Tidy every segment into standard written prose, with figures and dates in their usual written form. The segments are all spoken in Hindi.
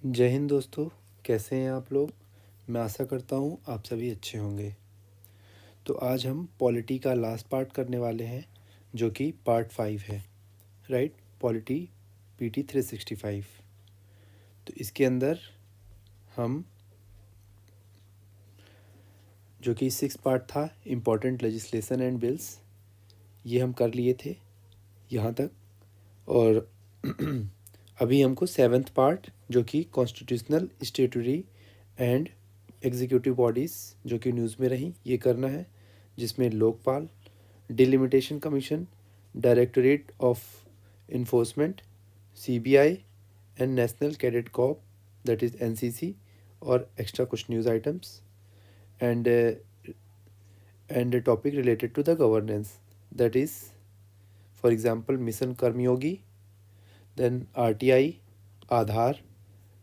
जय हिंद दोस्तों। कैसे हैं आप लोग। मैं आशा करता हूँ आप सभी अच्छे होंगे। तो आज हम पॉलिटी का लास्ट पार्ट करने वाले हैं जो कि पार्ट 5 है। Right, polity PT 365। तो इसके अंदर हम जो कि 6 पार्ट था इम्पोर्टेंट लेजिस्लेशन एंड बिल्स, ये हम कर लिए थे यहाँ तक। और अभी हमको 7th पार्ट जो कि कॉन्स्टिट्यूशनल स्टेटरी एंड एग्जीक्यूटिव बॉडीज़ जो कि न्यूज़ में रही ये करना है, जिसमें Lokpal, delimitation commission, directorate of enforcement, CBI and national cadet Corp that is NCC, और एक्स्ट्रा कुछ news items and a topic related to the governance, that is for example mission Karmayogi, then RTI, Aadhaar,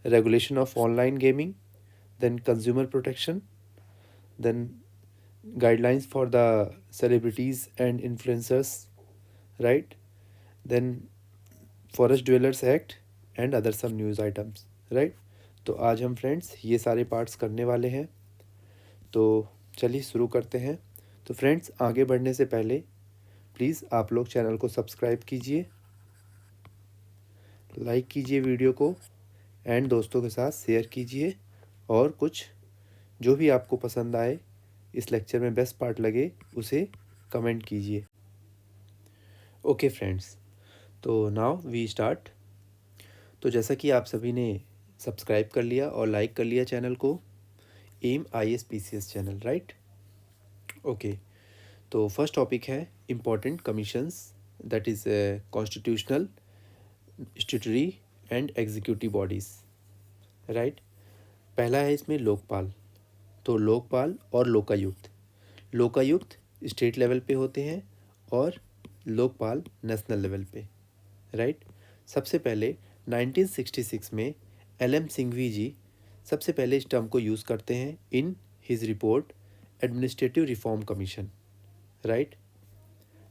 regulation of online gaming, then consumer protection, then guidelines for the celebrities and influencers, right, then forest dwellers act and other some news items, right। तो आज हम फ्रेंड्स ये सारे पार्ट्स करने वाले हैं। तो चलिए शुरू करते हैं। तो फ्रेंड्स आगे बढ़ने से पहले प्लीज़ आप लोग चैनल को सब्सक्राइब कीजिए, लाइक कीजिए वीडियो को एंड दोस्तों के साथ शेयर कीजिए, और कुछ जो भी आपको पसंद आए, इस लेक्चर में बेस्ट पार्ट लगे, उसे कमेंट कीजिए। ओके फ्रेंड्स, तो नाउ वी स्टार्ट। तो जैसा कि आप सभी ने सब्सक्राइब कर लिया और लाइक कर लिया चैनल को, M IAS PCS channel, right. Okay, तो फर्स्ट टॉपिक है important commissions, that is constitutional statutory and executive bodies, right. पहला है इसमें लोकपाल। तो लोकपाल और लोकायुक्त, लोकायुक्त स्टेट लेवल पे होते हैं और लोकपाल नेशनल लेवल पे, राइट। सबसे पहले 1966 में LM सिंघवी जी सबसे पहले इस टर्म को यूज़ करते हैं in his report administrative reform commission, right.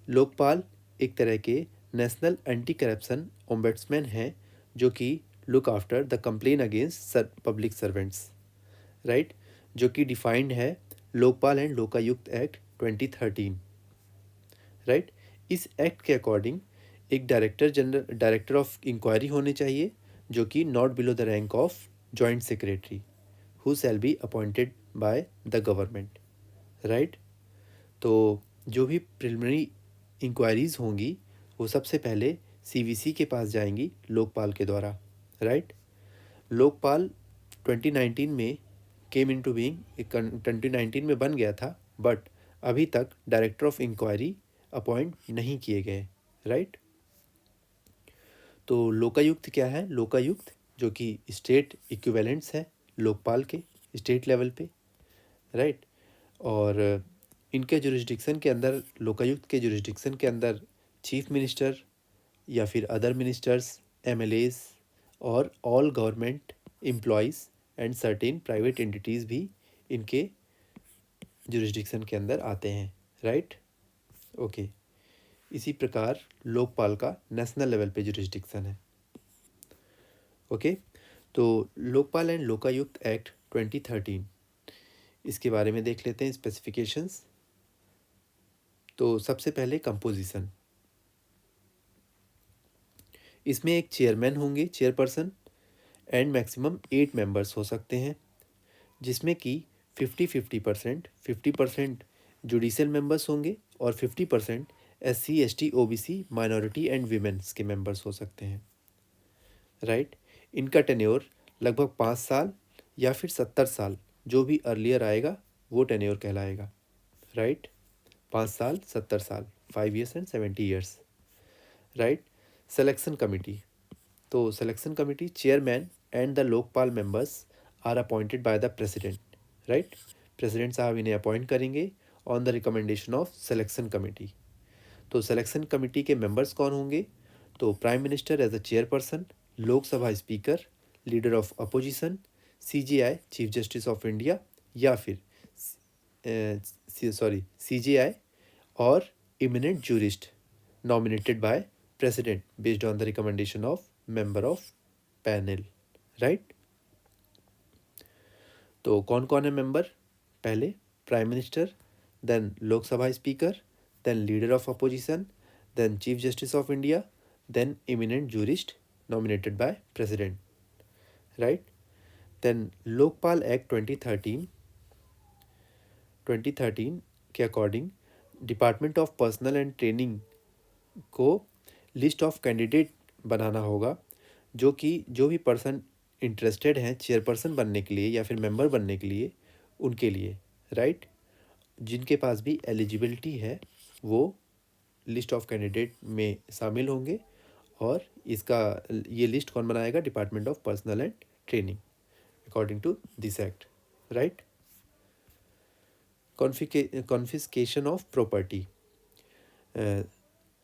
Lokpal एक तरह के नेशनल एंटी करप्शन ओम्बड्समैन हैं जो कि look after the complain against public servants, right, जो कि डिफाइंड है Lokpal and Lokayukta act 2013, right. इस एक्ट के अकॉर्डिंग एक डायरेक्टर ऑफ इंक्वायरी होने चाहिए जो कि not below the rank of joint secretary, who shall be appointed by the government, right. तो जो भी प्रिलिमिनरी इंक्वायरीज़ होंगी वो सबसे पहले CVC के पास जाएंगी लोकपाल के द्वारा, राइट। लोकपाल 2019 में केम इनटू बीइंग, 2019 में बन गया था, बट अभी तक डायरेक्टर ऑफ इंक्वायरी अपॉइंट नहीं किए गए, राइट। तो लोकायुक्त क्या है? लोकायुक्त जो कि स्टेट इक्विवेलेंट्स है लोकपाल के स्टेट लेवल पे, राइट। और इनके जुरिस्डिक्शन के अंदर, लोकायुक्त के जुरिस्डिक्शन के अंदर चीफ मिनिस्टर या फिर अदर मिनिस्टर्स, MLAs और all government employees and certain private entities भी इनके जुरिस्डिक्शन के अंदर आते हैं, राइट। ओके, इसी प्रकार लोकपाल का नेशनल लेवल पे जुरिस्डिक्शन है। ओके, तो लोकपाल एंड लोकायुक्त एक्ट 2013, इसके बारे में देख लेते हैं स्पेसिफिकेशंस। तो सबसे पहले कंपोजिशन, इसमें एक चेयरमैन होंगे, चेयरपर्सन, एंड मैक्सिमम 8 मेंबर्स हो सकते हैं, जिसमें कि 50% जुडिशियल मेंबर्स होंगे और 50% SC ST OBC minority and women's के मेंबर्स हो सकते हैं, राइट। इनका टेन्योर लगभग 5 साल या फिर 70 साल, जो भी अर्लियर आएगा वो टेन्योर कहलाएगा, राइट। 5 साल 70 साल, 5 years and 70 years, right. Selection committee, तो selection committee chairman and the Lokpal members are appointed by the president, right. President साहब इन्हें अपॉइंट करेंगे on the recommendation of selection committee. तो सिलेक्शन कमेटी के मेंबर्स कौन होंगे? तो prime minister as a chairperson, Lok Sabha speaker, leader of opposition, CJI chief justice of India, या फिर CJI और eminent jurist nominated by president based on the recommendation of member of panel, right। तो कौन कौन है मेंबर? पहले prime minister, then Lok Sabha speaker, then leader of opposition, then chief justice of India, then eminent jurist nominated by president, right. Then Lokpal act 2013 के according department of personnel and training को लिस्ट ऑफ कैंडिडेट बनाना होगा, जो भी पर्सन इंटरेस्टेड हैं चेयरपर्सन बनने के लिए या फिर मेंबर बनने के लिए, उनके लिए, राइट। जिनके पास भी एलिजिबिलिटी है वो लिस्ट ऑफ कैंडिडेट में शामिल होंगे। और इसका ये लिस्ट कौन बनाएगा? Department of personnel and training according to this act, right. Confiscation of property,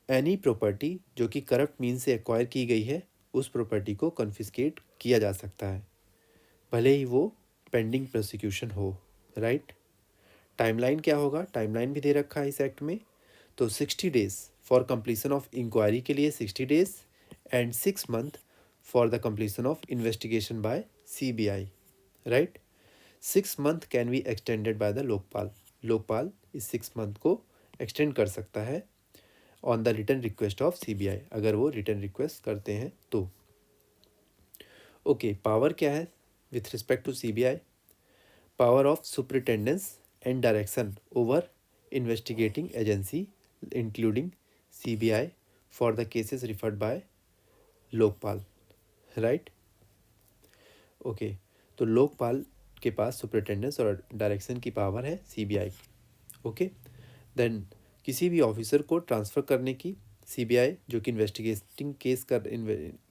any property जो कि करप्ट मीन से एक्वायर की गई है, उस प्रॉपर्टी को कॉन्फिस्केट किया जा सकता है, भले ही वो पेंडिंग प्रोसिक्यूशन हो, राइट। टाइमलाइन क्या होगा? टाइमलाइन भी दे रखा है इस एक्ट में। तो 60 days for completion of inquiry के लिए 60 days and 6 month for the completion of investigation by CBI, right. 6 month can be extended by the Lokpal. Lokpal इस 6 मंथ को एक्सटेंड कर सकता है on the return request of CBI, अगर वो रिटर्न रिक्वेस्ट करते हैं तो। ओके, पावर क्या है with respect to CBI? Power of superintendence and direction over investigating agency including CBI for the cases referred by Lokpal, right. Okay, तो लोकपाल के पास सुपरिटेंडेंस और डायरेक्शन की पावर है CBI। ओके, देन किसी भी ऑफिसर को ट्रांसफ़र करने की CBI जो कि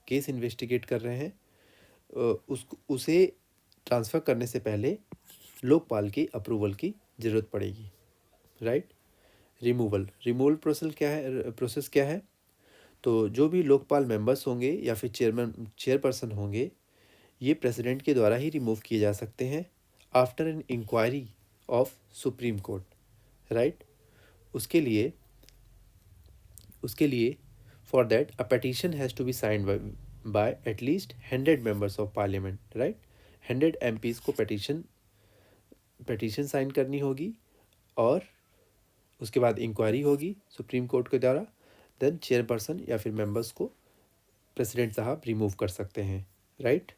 केस इन्वेस्टिगेट कर रहे हैं, उसे ट्रांसफ़र करने से पहले लोकपाल की अप्रूवल की ज़रूरत पड़ेगी, राइट। रिमूवल प्रोसेस क्या है? तो जो भी लोकपाल मेंबर्स होंगे या फिर चेयरपर्सन होंगे, ये प्रेसिडेंट के द्वारा ही रिमूव किए जा सकते हैं after an inquiry of supreme court, right. उसके लिए for that a petition has to be signed by at least 100 members of parliament, right. 100 MPs को पेटिशन साइन करनी होगी और उसके बाद इंक्वायरी होगी सुप्रीम कोर्ट के द्वारा। देन चेयरपर्सन या फिर मेंबर्स को प्रेसिडेंट साहब रिमूव कर सकते हैं, राइट।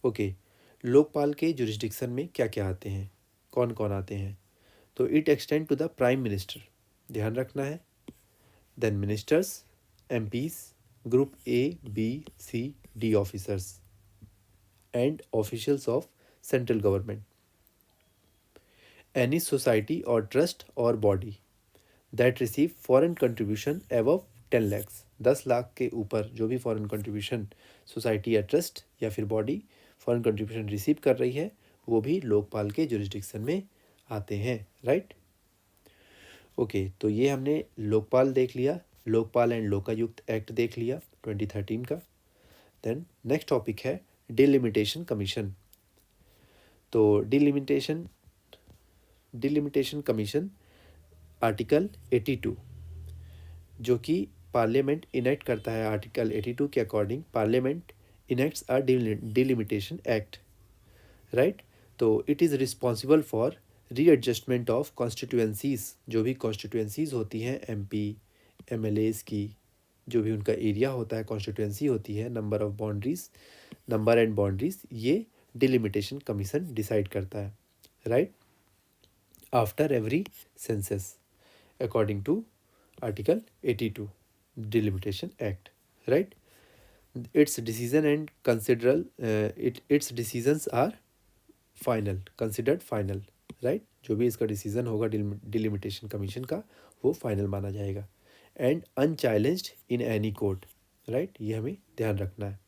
ओके, लोकपाल के जुरिस्डिक्शन में क्या क्या आते हैं, कौन कौन आते हैं? तो it extend to the prime minister, ध्यान रखना है। Then ministers, MPs, group A, B, C, D officers and officials of central government. Any society और ट्रस्ट और body that receive foreign contribution above 10 lakhs, 10 lakh के ऊपर जो भी फॉरेन कंट्रीब्यूशन सोसाइटी या ट्रस्ट या फिर बॉडी फॉरेन कंट्रीब्यूशन रिसीव कर रही है, वो भी लोकपाल के जुरिस्डिक्शन में आते हैं, राइट। ओके, तो ये हमने लोकपाल देख लिया, लोकपाल एंड लोकायुक्त एक्ट देख लिया 2013 का। देन नेक्स्ट टॉपिक है डिलिमिटेशन कमीशन। तो डिलिमिटेशन कमीशन आर्टिकल 82 जो कि पार्लियामेंट इनेक्ट करता है, आर्टिकल 82 के अकॉर्डिंग पार्लियामेंट इनेक्ट्स अ डिलिमिटेशन एक्ट, राइट। तो it is responsible for readjustment of constituencies, जो भी कॉन्स्टिट्यूएंसीज होती हैं MP MLAs की, जो भी उनका एरिया होता है, कॉन्स्टिट्यूएंसी होती है, नंबर एंड बाउंड्रीज, ये डिलिमिटेशन कमीशन डिसाइड करता है, right, after every census according to article 82 delimitation act, right. its decisions are considered final, right. जो भी इसका डिसीजन होगा डिलिमिटेशन कमीशन का, वो फाइनल माना जाएगा। And unchallenged in any court, right, ये हमें ध्यान रखना है।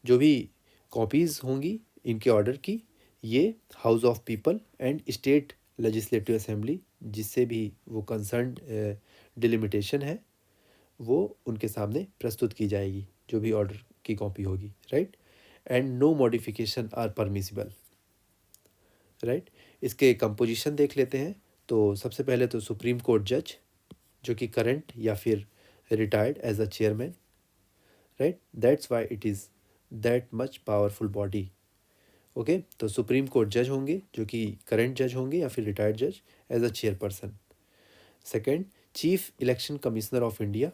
जो भी कॉपीज़ होंगी इनके ऑर्डर की, ये house of people and state legislative assembly, जिससे भी वो कंसर्न डिलिमिटेशन है, वो उनके सामने प्रस्तुत की जाएगी, जो भी ऑर्डर की कॉपी होगी, right. And no modification are permissible, right. इसके कंपोजिशन देख लेते हैं। तो सबसे पहले तो सुप्रीम कोर्ट जज, जो कि करंट या फिर retired as a chairman, right, that's why it is that much powerful body. Okay, तो सुप्रीम कोर्ट जज होंगे जो कि करंट जज होंगे या फिर रिटायर्ड जज as a chairperson. Second, chief election commissioner of India,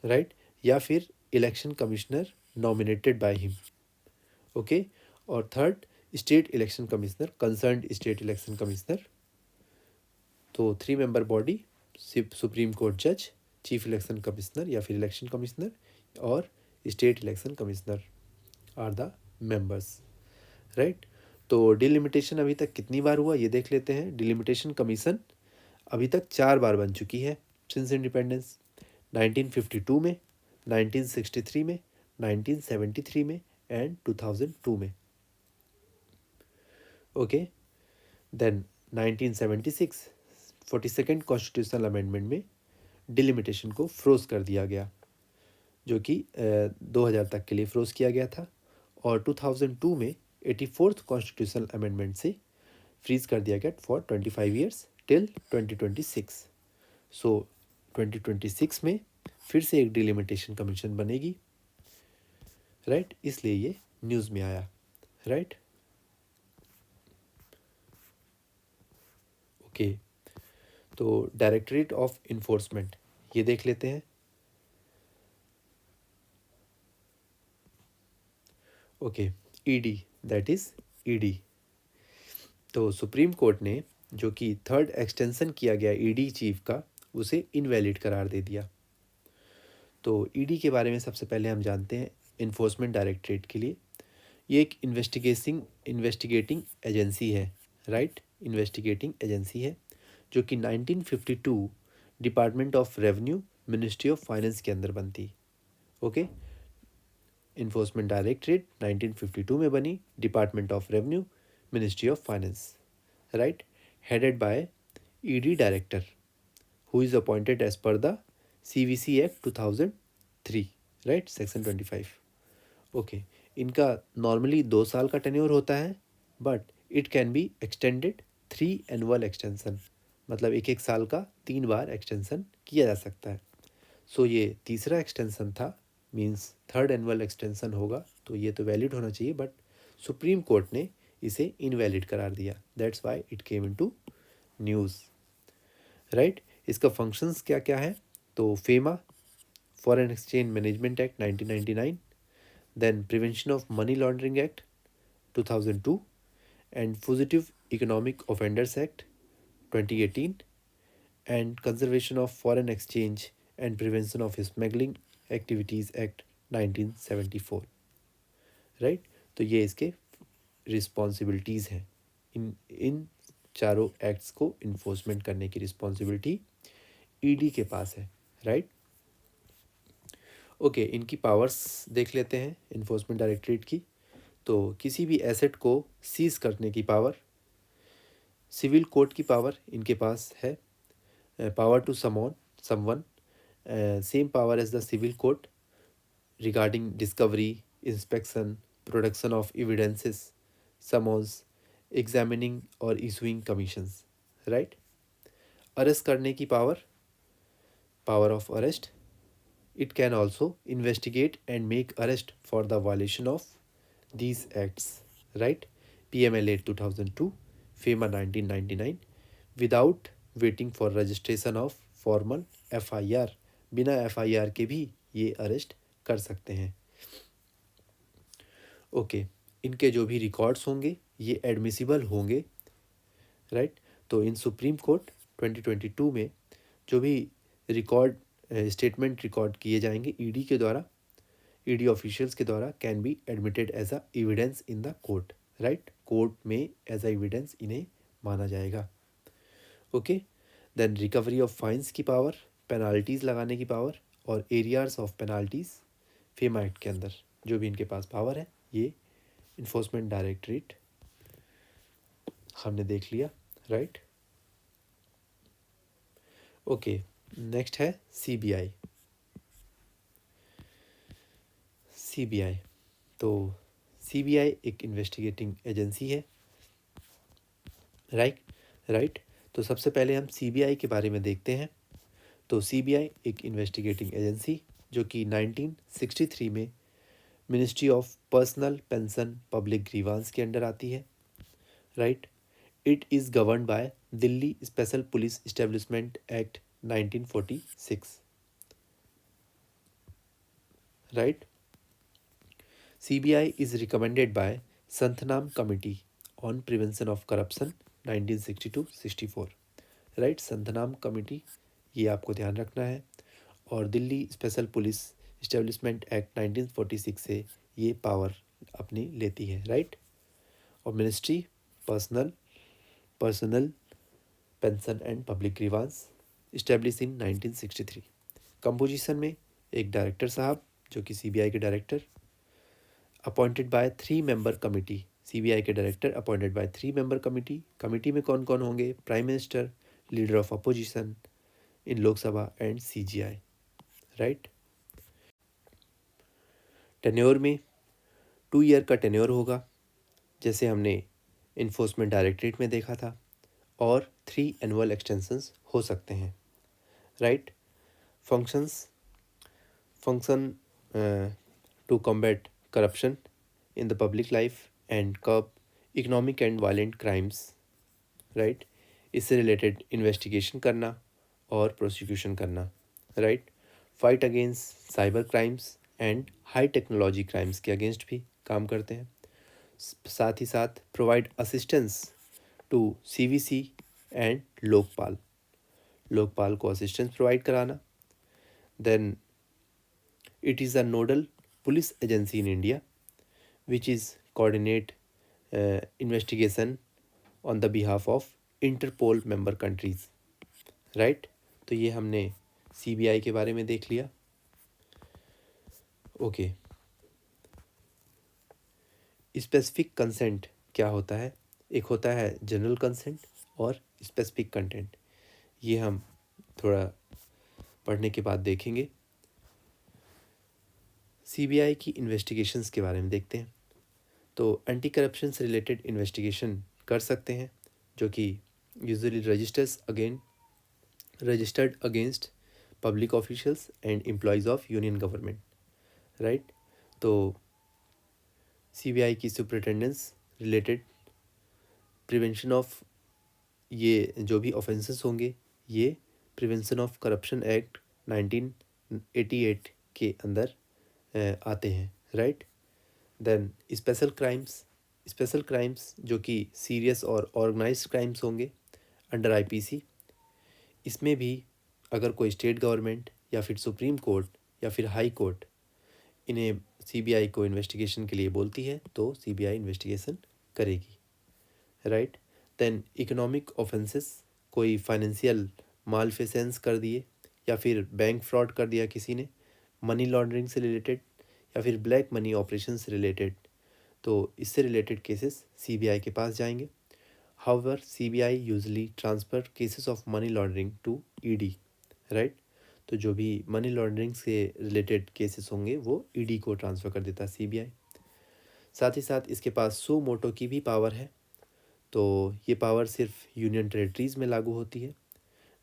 right, या फिर election commissioner nominated by him. Okay, और third, state election commissioner, concerned state election commissioner. तो 3 मेंबर बॉडी, सुप्रीम कोर्ट जज, चीफ इलेक्शन कमिश्नर या फिर इलेक्शन कमिश्नर और state election commissioner are the members, right. तो डिलिमिटेशन अभी तक कितनी बार हुआ ये देख लेते हैं। डिलिमिटेशन कमीशन अभी तक 4 बार बन चुकी है सिंस इंडिपेंडेंस, 1952 में, 1963 में, 1973 में एंड 2002 में। Okay, then 1976 42nd constitutional amendment में डिलिमिटेशन को फ्रोज कर दिया गया, जो कि 2000 तक के लिए फ्रोज किया गया था। और 2002 में 84th कॉन्स्टिट्यूशनल अमेंडमेंट से फ्रीज कर दिया गया फॉर 25 ईयर्स टिल 2026। सो 2026 में फिर से एक डिलिमिटेशन कमीशन बनेगी, राइट, इसलिए ये न्यूज़ में आया, राइट। ओके, तो डायरेक्टरेट ऑफ इन्फोर्समेंट ये देख लेते हैं। Okay, ED, that is ED. तो सुप्रीम कोर्ट ने जो कि थर्ड एक्सटेंशन किया गया ईडी चीफ का, उसे इनवैलिड करार दे दिया। तो ईडी के बारे में सबसे पहले हम जानते हैं इन्फोर्समेंट डायरेक्टरेट के लिए। ये एक इन्वेस्टिगेटिंग एजेंसी है, राइट, इन्वेस्टिगेटिंग एजेंसी है जो कि 1952 department of revenue ministry of finance के अंदर बनती। ओके, इन्फोर्समेंट डायरेक्टरेट 1952 में बनी, department of revenue ministry of finance, right, headed by ED director who is appointed as per the CVC act 2003, right, section 25। Okay, इनका नॉर्मली 2 साल का टेन्योर होता है, but it can be extended 3 annual extension, मतलब एक एक साल का 3 बार एक्सटेंशन किया जा सकता है। सो ये तीसरा एक्सटेंशन था, मीन्स थर्ड एनुअल एक्सटेंशन होगा, तो ये तो वैलिड होना चाहिए, बट सुप्रीम कोर्ट ने इसे इनवैलिड करार दिया, that's why it came into news, right. इसका फंक्शंस क्या क्या है, तो FEMA, foreign exchange management act 1999, then prevention of money laundering act 2002 and fugitive economic offenders act 2018 and conservation of foreign exchange and prevention of smuggling activities act 1974, right. तो ये इसके रिस्पॉन्सिबिलिटीज़ हैं। इन चारों एक्ट्स को इन्फोर्समेंट करने की रिस्पॉन्सिबिलिटी ईडी के पास है, राइट। ओके, इनकी पावर्स देख लेते हैं इन्फोर्समेंट डायरेक्टरेट की। तो किसी भी एसेट को सीज करने की पावर, सिविल कोर्ट की पावर इनके पास है, power to summon, same power as the civil court regarding discovery, inspection, production of evidences, summons, examining और इशूइंग कमीशंस, राइट। अरेस्ट करने की power, power of arrest, it can also investigate and make arrest for the violation of these acts, right, PMLA 2002, FEMA 1999, without waiting for registration of formal FIR, बिना FIR के भी ये अरेस्ट कर सकते हैं। ओके, इनके जो भी रिकॉर्ड्स होंगे ये एडमिसिबल होंगे, राइट। तो इन सुप्रीम कोर्ट 2022 में जो भी रिकॉर्ड स्टेटमेंट रिकॉर्ड किए जाएंगे ईडी के द्वारा, ईडी ऑफिशियल्स के द्वारा, can be admitted as a evidence in the court, right, court में एज अ एविडेंस इन्हें माना जाएगा। Okay, then recovery of fines की पावर, पेनाल्टीज़ लगाने की पावर और arrears of penalties FEMA act के अंदर जो भी इनके पास पावर है, ये इन्फोर्समेंट डायरेक्टरेट हमने देख लिया, राइट। ओके, नेक्स्ट है सीबीआई। सीबीआई, तो सीबीआई एक इन्वेस्टिगेटिंग एजेंसी है, राइट। तो सबसे पहले हम सीबीआई के बारे में देखते हैं। तो सीबीआई एक इन्वेस्टिगेटिंग एजेंसी जो कि 1963 में ministry of personal pension public grievance के अंडर आती है, right. It is govern by Delhi special police establishment act 1946, right. CBI is recommended by Santhanam Committee on Prevention of Corruption 1962-64, right. Santnam committee, ये आपको ध्यान रखना है। और Delhi special police establishment act 1946 से ये पावर अपनी लेती है, राइट। और ministry personal pension and public grievance establish in 1963। Composition में एक डायरेक्टर साहब जो कि CBI के director, appointed by 3-member committee. CBI के director appointed by 3-member committee. Committee में कौन कौन होंगे? Prime minister, leader of opposition in Lok Sabha and CGI, right. Tenure में 2 ईयर का टेन्योर होगा, जैसे हमने इन्फोर्समेंट डायरेक्टरेट में देखा था, और 3 एनुअल एक्सटेंशंस हो सकते हैं, right. Function to combat corruption in the public life and curb economic and violent crimes, right। इससे रिलेटेड इन्वेस्टिगेशन करना और प्रोसिक्यूशन करना, right. Fight against cyber crimes and high technology crimes के अगेंस्ट भी काम करते हैं। साथ ही साथ provide assistance to CVC and Lokpal को असिस्टेंस प्रोवाइड कराना। Then it is a nodal police agency in India which is coordinate investigation on the behalf of Interpol member countries, right। तो ये हमने CBI के बारे में देख लिया, ओके। स्पेसिफिक कंसेंट क्या होता है? एक होता है जनरल कंसेंट और स्पेसिफिक कंटेंट, ये हम थोड़ा पढ़ने के बाद देखेंगे। CBI की इन्वेस्टिगेशंस के बारे में देखते हैं। तो एंटी करप्शन से रिलेटेड इन्वेस्टिगेशन कर सकते हैं, जो कि usually registered against public officials and employees of union government, right. तो CBI की सुपरिटेंडेंस रिलेटेड प्रिवेंशन ऑफ ये जो भी ऑफेंसेस होंगे, ये प्रिवेंशन ऑफ करप्शन एक्ट 1988 के अंदर आते हैं, राइट। देन स्पेशल क्राइम्स जो कि सीरियस और ऑर्गेनाइज्ड क्राइम्स होंगे अंडर IPC। इसमें भी अगर कोई स्टेट गवर्नमेंट या फिर सुप्रीम कोर्ट या फिर हाई कोर्ट इन्हें CBI को इन्वेस्टिगेशन के लिए बोलती है तो CBI इन्वेस्टिगेशन करेगी, राइट। देन इकोनॉमिक ऑफेंसेस, कोई फाइनेंशियल मालफिसेंस कर दिए या फिर बैंक फ्रॉड कर दिया किसी ने, मनी लॉन्ड्रिंग से रिलेटेड या फिर ब्लैक मनी ऑपरेशन से रिलेटेड, तो इससे रिलेटेड केसेस CBI के पास जाएंगे। However CBI usually transfer cases of money laundering to ED, right. तो जो भी मनी लॉन्ड्रिंग से रिलेटेड केसेस होंगे वो ED को ट्रांसफ़र कर देता है CBI। साथ ही साथ इसके पास सो मोटो की भी पावर है, तो ये पावर सिर्फ यूनियन टेरिटरीज़ में लागू होती है,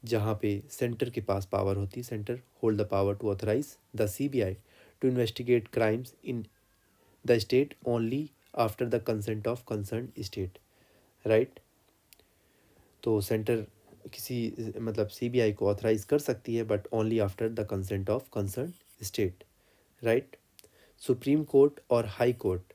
जहाँ पे सेंटर के पास पावर होती है। Centre hold the power to authorise the CBI to investigate crimes in the state only after the consent of concern state, right. तो सेंटर किसी मतलब CBI को ऑथराइज कर सकती है but only after the consent of concern state, right. Supreme court और हाई कोर्ट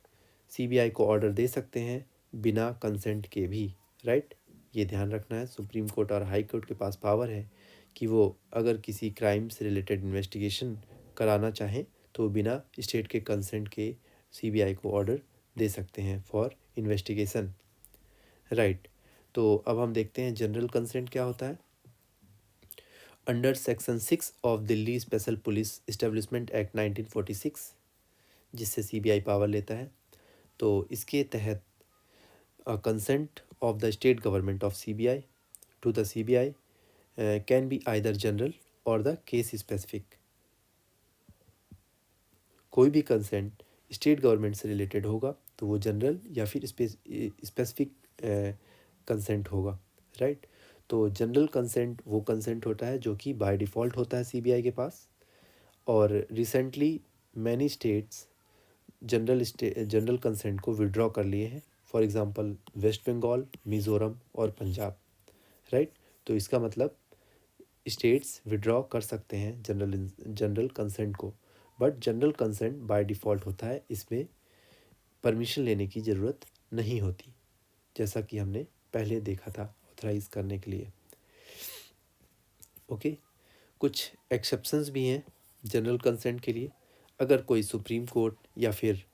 CBI को ऑर्डर दे सकते हैं बिना कंसेंट के भी, राइट। ये ध्यान रखना है, सुप्रीम कोर्ट और हाई कोर्ट के पास पावर है कि वो अगर किसी क्राइम से रिलेटेड इन्वेस्टिगेशन कराना चाहें तो बिना स्टेट के कंसेंट के CBI को ऑर्डर दे सकते हैं फॉर इन्वेस्टिगेशन, राइट। तो अब हम देखते हैं जनरल कंसेंट क्या होता है। Under section 6 of Delhi special police establishment act 1946, जिससे CBI पावर लेता है, तो इसके तहत consent of the state government of CBI to the CBI can be either general और द केस स्पेसिफिक। कोई भी कंसेंट स्टेट गवर्नमेंट से रिलेटेड होगा तो वो जनरल या फिर स्पेसिफिक कंसेंट होगा, राइट। तो जनरल कंसेंट वो कंसेंट होता है जो कि बाय डिफ़ॉल्ट होता है CBI के पास, और recently many states general consent को विड्रॉ कर लिए हैं, for example West Bengal, Mizoram और पंजाब, राइट। तो इसका मतलब स्टेट्स विड्रॉ कर सकते हैं जनरल कंसेंट को, but general consent by default होता है, इसमें परमिशन लेने की ज़रूरत नहीं होती, जैसा कि हमने पहले देखा था ऑथराइज़ करने के लिए। ओके, कुछ एक्सेप्शंस भी हैं जनरल कंसेंट के लिए। अगर कोई सुप्रीम कोर्ट या फिर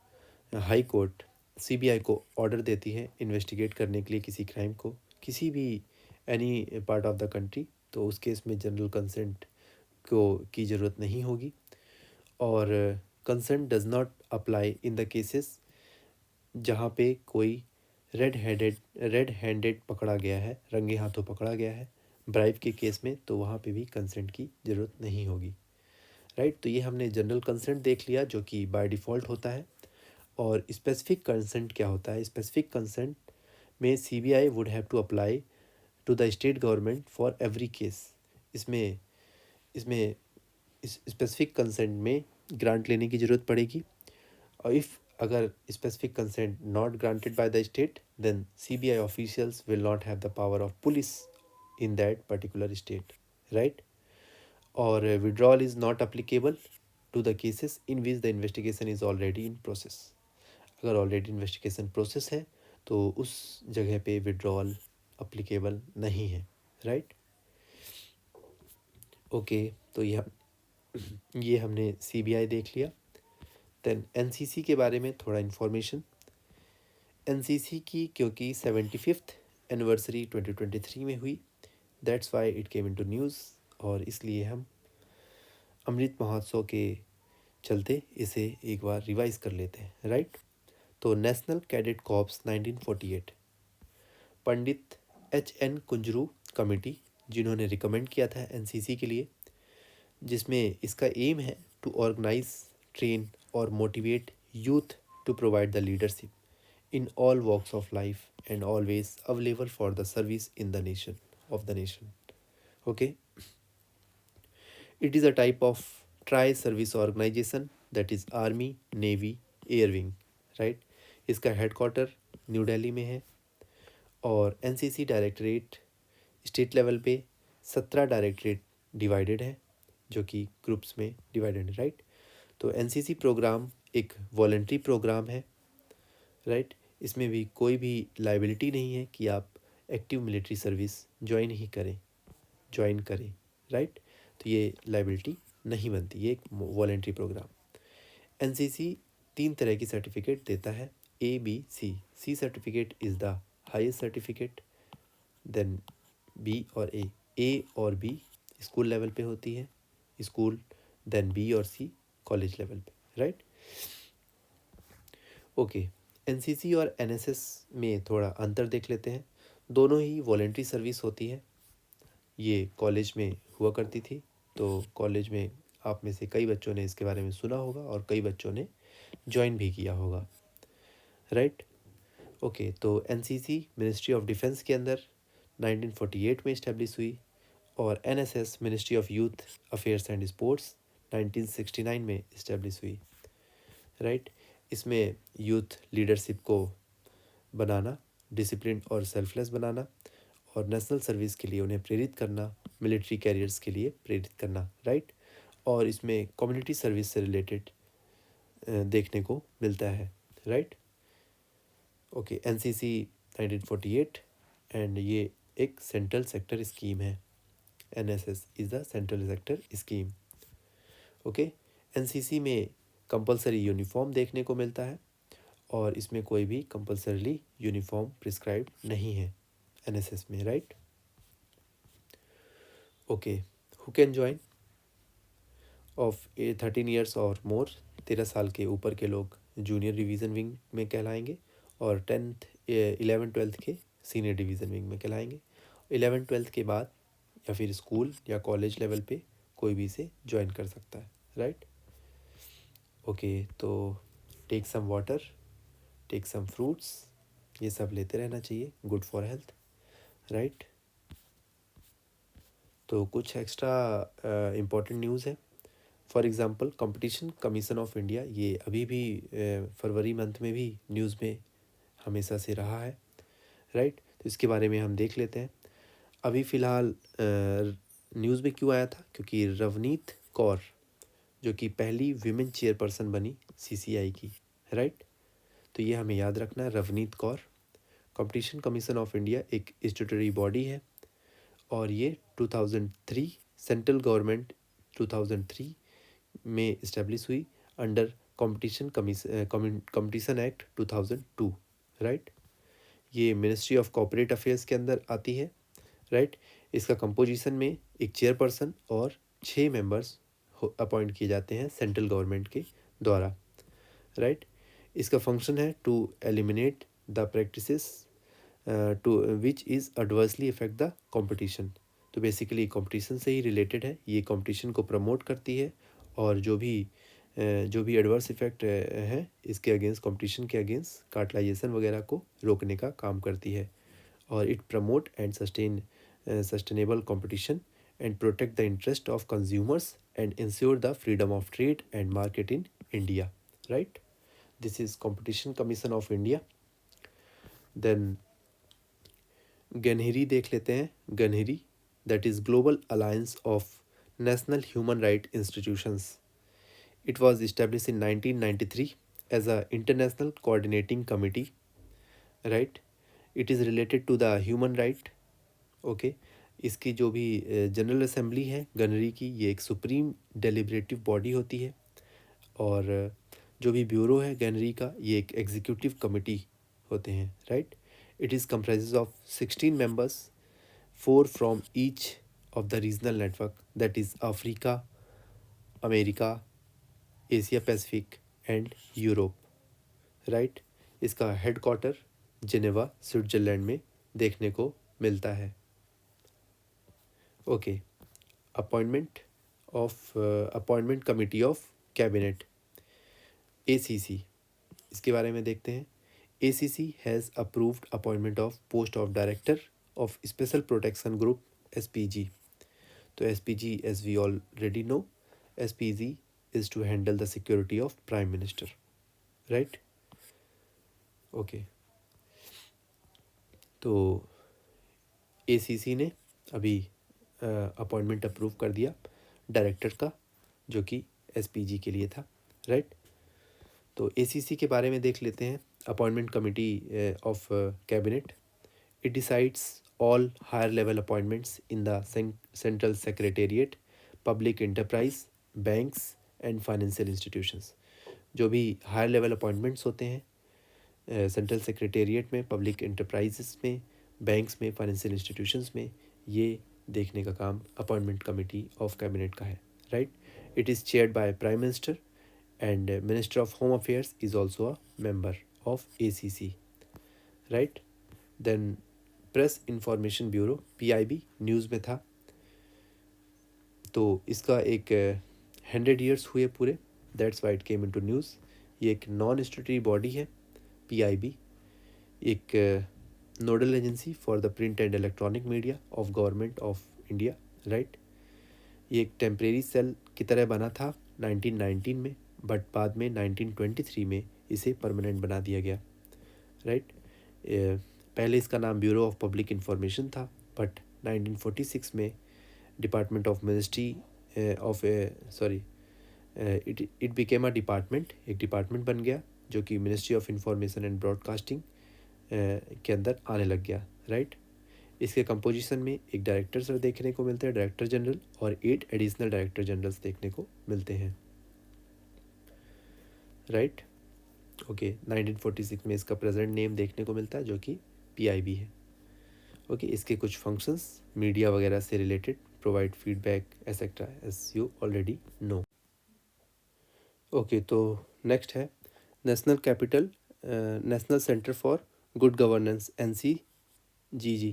हाई कोर्ट सीबीआई को ऑर्डर देती है इन्वेस्टिगेट करने के लिए किसी क्राइम को, किसी भी any part of the country, तो उस केस में जनरल कंसेंट को की ज़रूरत नहीं होगी। और consent does not apply in the cases जहाँ पे कोई रेड हैंडेड पकड़ा गया है, रंगे हाथों पकड़ा गया है ब्राइब के केस में, तो वहाँ पे भी कंसेंट की ज़रूरत नहीं होगी, राइट। तो ये हमने जनरल कंसेंट देख लिया जो कि बाय डिफ़ॉल्ट होता है। और स्पेसिफिक कंसेंट क्या होता है? स्पेसिफिक कंसेंट में CBI would have to apply to the state government for every case. इसमें इसमें इस स्पेसिफिक कंसेंट में ग्रांट लेने की ज़रूरत पड़ेगी, और इफ़ अगर specific consent not granted by the state, then CBI officials will not have the power of police in that particular state, right. और withdrawal is not applicable to the cases in which the investigation is already in process. अगर ऑलरेडी इन्वेस्टिगेशन प्रोसेस है तो उस जगह पे विड्रॉल अप्लीकेबल नहीं है, राइट। ओके, तो ये हमने सीबीआई देख लिया। देन एनसीसी के बारे में थोड़ा इन्फॉर्मेशन। एनसीसी की क्योंकि 75th एनिवर्सरी 2023 में हुई, that's why it came into news, और इसलिए हम अमृत महोत्सव के चलते इसे एक बार रिवाइज कर लेते हैं, राइट। तो national cadet corps 1948, Pandit H N. Kunzru committee जिन्होंने रिकमेंड किया था एनसीसी के लिए, जिसमें इसका एम है टू ऑर्गेनाइज, ट्रेन और motivate youth to provide the leadership in all walks of life and always available for the service in the nation of the nation. Okay, it is a type of tri service organisation that is army, navy, air wing, right. इसका हेडक्वार्टर न्यू दिल्ली में है। और एनसीसी डायरेक्टरेट स्टेट लेवल पे 17 डायरेक्टरेट डिवाइडेड है, जो कि ग्रुप्स में डिवाइडेड है, राइट। तो एनसीसी प्रोग्राम एक वॉलेंट्री प्रोग्राम है, राइट। इसमें भी कोई भी लाइबिलिटी नहीं है कि आप एक्टिव मिलिट्री सर्विस ज्वाइन करें, राइट। तो ये लाइबिलिटी नहीं बनती, ये एक वॉलेंट्री प्रोग्राम। एनसीसी 3 तरह की सर्टिफिकेट देता है, A B C. C certificate is the highest certificate, then B और ए और बी स्कूल लेवल पे होती है, स्कूल, देन बी और सी कॉलेज लेवल पे, राइट। ओके, एनसीसी और एनएसएस में थोड़ा अंतर देख लेते हैं। दोनों ही वॉलेंट्री सर्विस होती है, ये कॉलेज में हुआ करती थी। तो कॉलेज में आप में से कई बच्चों ने इसके बारे में सुना होगा और कई बच्चों ने ज्वाइन भी किया होगा, राइट। ओके, तो एनसीसी मिनिस्ट्री ऑफ डिफेंस के अंदर 1948 में इस्टेब्लिश हुई, और NSS ministry of youth affairs and sports 1969 में इस्टेब्लिश हुई, राइट। इसमें यूथ लीडरशिप को बनाना, डिसिप्लिन और सेल्फलेस बनाना, और नेशनल सर्विस के लिए उन्हें प्रेरित करना, मिलिट्री कैरियर्स के लिए प्रेरित करना, राइट। और इसमें कम्युनिटी सर्विस से रिलेटेड देखने को मिलता है, राइट। ओके, एनसीसी 1948, एंड ये एक सेंट्रल सेक्टर स्कीम है। NSS is the central sector scheme. Okay, NCC में कंपलसरी यूनिफॉर्म देखने को मिलता है, और इसमें कोई भी कंपलसरीली यूनिफॉर्म प्रिस्क्राइब नहीं है एनएसएस में, right. Okay, who can join? Of 13 years और मोर, 13 साल के ऊपर के लोग जूनियर डिवीज़न विंग में कहलाएंगे, और 10th 11 12th के सीनियर डिवीज़न विंग में कहलाएंगे। 11 12th के बाद या फिर स्कूल या कॉलेज लेवल पे कोई भी इसे ज्वाइन कर सकता है, राइट। ओके, तो take some water, take some fruits, ये सब लेते रहना चाहिए, गुड फॉर हेल्थ, राइट। तो कुछ एक्स्ट्रा इम्पोर्टेंट न्यूज़ है। For example competition commission of India, ये अभी भी फरवरी मंथ में भी न्यूज़ में हमेशा से रहा है, राइट। तो इसके बारे में हम देख लेते हैं। अभी फ़िलहाल न्यूज़ में क्यों आया था, क्योंकि रवनीत कौर जो कि पहली विमेन चेयरपर्सन बनी सीसीआई की, राइट। तो ये हमें याद रखना है, Ravneet Kaur. Competition commission of India एक स्टैट्यूटरी बॉडी है और ये 2003 सेंट्रल गवर्नमेंट 2003 में इस्टेब्लिश हुई अंडर कंपटीशन एक्ट 2002, राइट। ये मिनिस्ट्री ऑफ कॉर्पोरेट अफेयर्स के अंदर आती है, राइट। इसका कंपोजिशन में एक चेयरपर्सन और 6 मेंबर्स अपॉइंट किए जाते हैं सेंट्रल गवर्नमेंट के द्वारा, राइट। इसका फंक्शन है to eliminate the practices to which is adversely effect the competition. तो बेसिकली कंपटीशन से ही रिलेटेड है, ये कंपटीशन को प्रमोट करती है और जो भी एडवर्स इफेक्ट है इसके अगेंस्ट, कंपटीशन के अगेंस्ट कार्टलाइजेशन वगैरह को रोकने का काम करती है। और it promote and sustainable competition and protect the interest of consumers and ensure the freedom of trade and market in India, right. This is competition commission of India. Then GANHRI देख लेते हैं। GANHRI that is global alliance of national human right institutions. It was established in 1993 as a international coordinating committee, right? It is related to the human right, okay? इसकी जो भी जनरल असेंबली है गनरी की, ये एक सुप्रीम डेलिब्रेटिव बॉडी होती है और जो भी ब्यूरो है गनरी का, ये एक एग्जीक्यूटिव कमिटी होते हैं, right. It is comprises of 16 members, 4 from each of the regional network, that is Africa, America, Asia Pacific and Europe, right. इसका हेडक्वार्टर जिनेवा स्विट्ज़रलैंड में देखने को मिलता है, okay. Appointment committee of cabinet, ACC, इसके बारे में देखते हैं। ACC has approved appointment of post of director of special protection group, SPG. तो SPG as we already know, SPG is to handle the security of prime minister, right? okay, तो एसीसी ने अभी अपॉइंटमेंट अप्रूव कर दिया डायरेक्टर का, जो कि एसपीजी के लिए था, राइट। तो एसीसी के बारे में देख लेते हैं। Appointment committee of cabinet, it decides all higher level appointments in the central secretariat, public enterprise, banks and financial institutions. जो भी हायर लेवल अपॉइंटमेंट्स होते हैं सेंट्रल सेक्रेटेरिएट में, पब्लिक एंटरप्राइजेस में, बैंक्स में, फाइनेंशियल इंस्टीट्यूशंस में, ये देखने का काम अपॉइंटमेंट कमेटी ऑफ कैबिनेट का है, right. It is chaired by prime minister and minister of home affairs is also a member of ACC, right. Then press information bureau, PIB, news में था, तो इसका एक 100 ईयर्स हुए पूरे, that's why it came into news. ये एक नॉन स्टैट्यूटरी बॉडी है, पीआईबी, एक nodal agency for the print and electronic media of government of India, right. ये एक टेम्परेरी सेल की तरह बना था 1919 में, बट बाद में 1923 में इसे परमानेंट बना दिया गया, राइट। पहले इसका नाम ब्यूरो ऑफ पब्लिक इंफॉर्मेशन था, बट 1946 में department of ministry of it became a department, एक डिपार्टमेंट बन गया जो कि ministry of information and broadcasting के अंदर आने लग गया, राइट। इसके कंपोजिशन में एक डायरेक्टर सर देखने को मिलते हैं, डायरेक्टर जनरल, और 8 एडिशनल डायरेक्टर जनरल्स देखने को मिलते हैं, राइट। ओके, 1946 में इसका प्रेजेंट नेम देखने को मिलता है जो कि पीआईबी है, ओके। इसके कुछ फंक्शंस मीडिया वगैरह से related, provide feedback etcetera, as you already know, okay. तो नेक्स्ट है national centre for good governance, NCGG,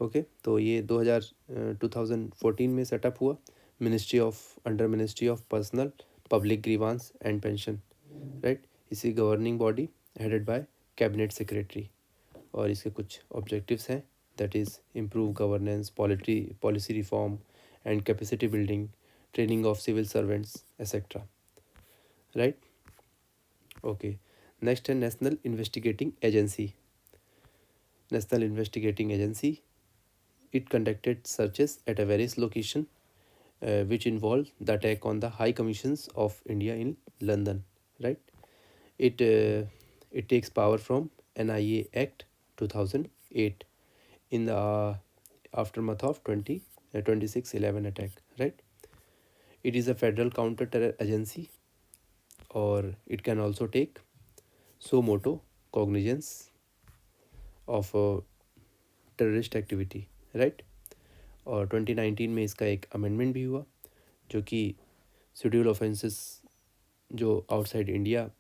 okay. तो ये 2014 में सेटअप हुआ, under ministry of personnel public grievance and pension, right. इसी governing body headed by cabinet secretary, और इसके कुछ ऑब्जेक्टिव्स हैं, that is improve governance, policy reform and capacity building, training of civil servants, etc. Right? Okay. Next है National Investigating Agency. National Investigating Agency. It conducted searches at a various location which involved the attack on the High Commissions of India in London. Right? It takes power from NIA Act 2008 in the aftermath of 26/11 attack. Right? It is a federal counter-terror agency, or it can also take suo motu cognizance of terrorist activity. Right. और 2019 में इसका एक अमेंडमेंट भी हुआ जो कि शेड्यूल ऑफेंसेस जो आउटसाइड इंडिया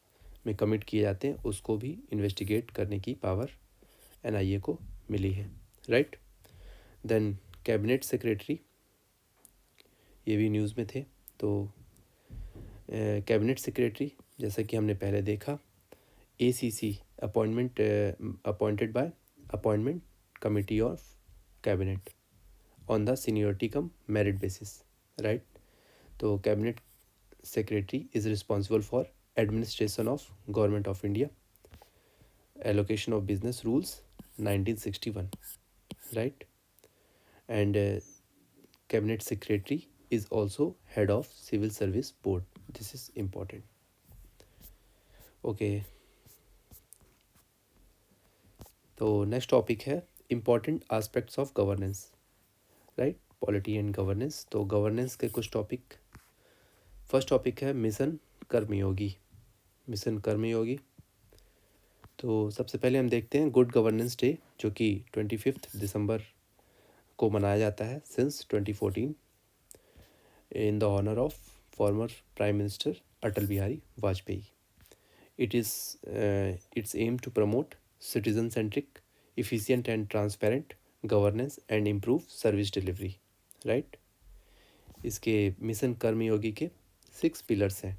में कमिट किए जाते हैं उसको भी इन्वेस्टिगेट करने की पावर NIA को मिली है. राइट. देन कैबिनेट सेक्रेटरी, ये भी न्यूज़ में थे. तो कैबिनेट सेक्रेटरी जैसा कि हमने पहले देखा, ACC appointed by appointment committee of cabinet on the seniority cum merit basis. Right. तो cabinet secretary is responsible for administration of government of India, allocation of business rules 1961. Right. And cabinet secretary is also head of civil service board. This is important. Okay. तो नेक्स्ट टॉपिक है important aspects of governance. Right. Polity and governance. तो गवर्नेंस के कुछ टॉपिक. फर्स्ट टॉपिक है मिशन कर्मयोगी. मिशन कर्मयोगी. तो सबसे पहले हम देखते हैं गुड गवर्नेंस डे जो कि 25 दिसंबर को मनाया जाता है since 2014 in the honor of former Prime Minister Atal Bihari Vajpayee. Its aim to promote citizen-centric, efficient and transparent governance and improve service delivery. Right? इसके मिशन कर्मयोगी के 6 पिलर्स हैं.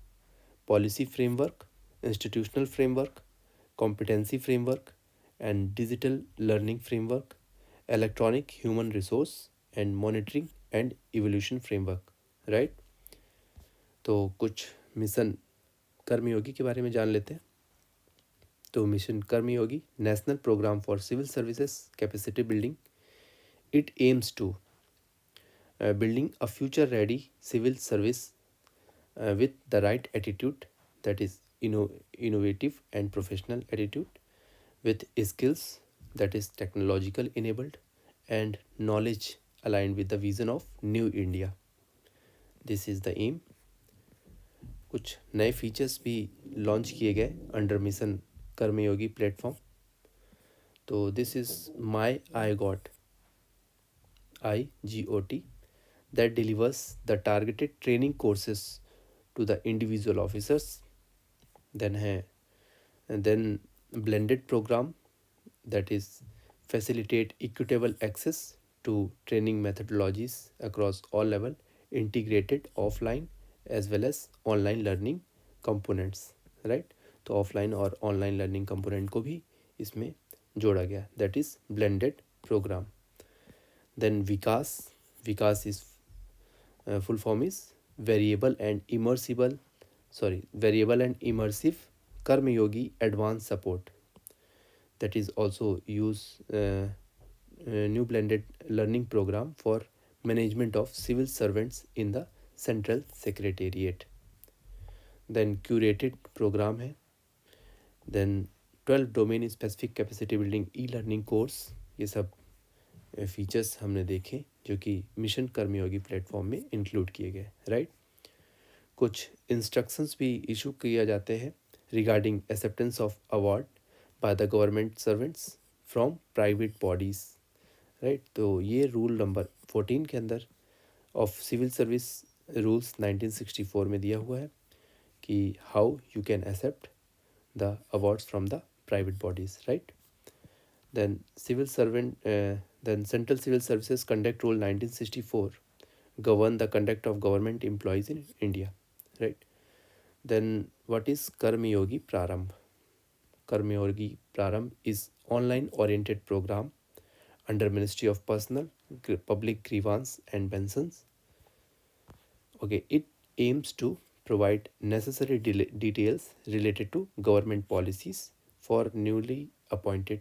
Policy framework, institutional framework, competency framework and digital learning framework, electronic human resource and monitoring and evolution framework. Right. तो कुछ मिशन कर्मयोगी के बारे में जान लेते हैं. तो mission Karmayogi national programme for civil services capacity building. It aims to building a future ready civil service with the right attitude, that is innovative and professional attitude, with skills that is technological enabled and knowledge aligned with the vision of new India. This is the aim. कुछ नए फीचर्स भी लॉन्च किए गए अंडर मिशन कर्मयोगी प्लेटफॉर्म. तो this is my IGOT that delivers the targeted training courses to the individual officers. Then blended program that is facilitate equitable access to training methodologies across all level, integrated offline as well as online learning components. Right. तो ऑफलाइन और ऑनलाइन लर्निंग कंपोनेंट को भी इसमें जोड़ा गया. That is blended programme. Then Vikas is full form is variable and immersive Karmayogi advanced support. That is also use new blended learning program for management of civil servants in the central secretariat. Then curated program है. Then 12 domain specific capacity building e-learning course. ये सब फीचर्स हमने देखे जो कि मिशन कर्मयोगी प्लेटफॉर्म में इंक्लूड किए गए. राइट. कुछ इंस्ट्रक्शंस भी इशू किया जाते हैं regarding acceptance of award by the government servants from private bodies. Right. तो ये रूल नंबर 14 के अंदर ऑफ सिविल सर्विस रूल्स 1964 में दिया हुआ है कि how you can accept the awards from the private bodies. Right. Then Central Civil Services Conduct Rule 1964 govern the conduct of government employees in India. Right. Then what is Karmayogi Prarambh? Karmayogi Prarambh is online oriented program under Ministry of Personnel, Public Grievance and Pensions Okay, it aims to provide necessary details related to government policies for newly appointees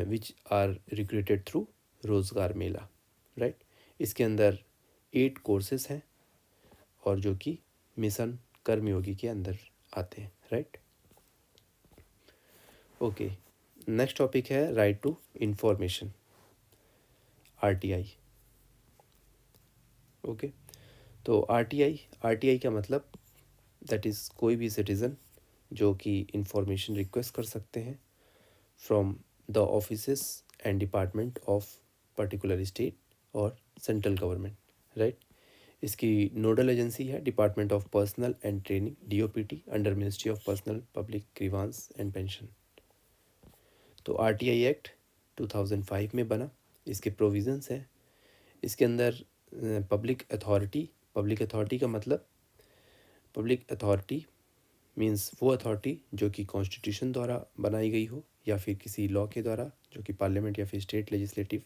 which are recruited through रोजगार मेला, राइट। इसके अंदर 8 कोर्सेस हैं और जो कि मिशन कर्मयोगी के अंदर आते हैं, राइट। ओके, नेक्स्ट टॉपिक है right to information, RTI. Okay, तो आरटीआई का मतलब दैट इज़ कोई भी सिटीज़न जो कि इंफॉर्मेशन रिक्वेस्ट कर सकते हैं from the offices and department of particular state और सेंट्रल गवर्नमेंट, राइट। इसकी नोडल एजेंसी है department of personnel and training, DOPT, under ministry of personnel public grievance and pension. तो आरटीआई एक्ट 2005 में बना। इसके प्रोविज़न्स हैं, इसके अंदर पब्लिक अथॉरिटी का मतलब पब्लिक अथॉरिटी मीन्स वो अथॉरिटी जो कि कॉन्स्टिट्यूशन द्वारा बनाई गई हो या फिर किसी लॉ के द्वारा जो कि पार्लियामेंट या फिर स्टेट लेजिस्लेटिव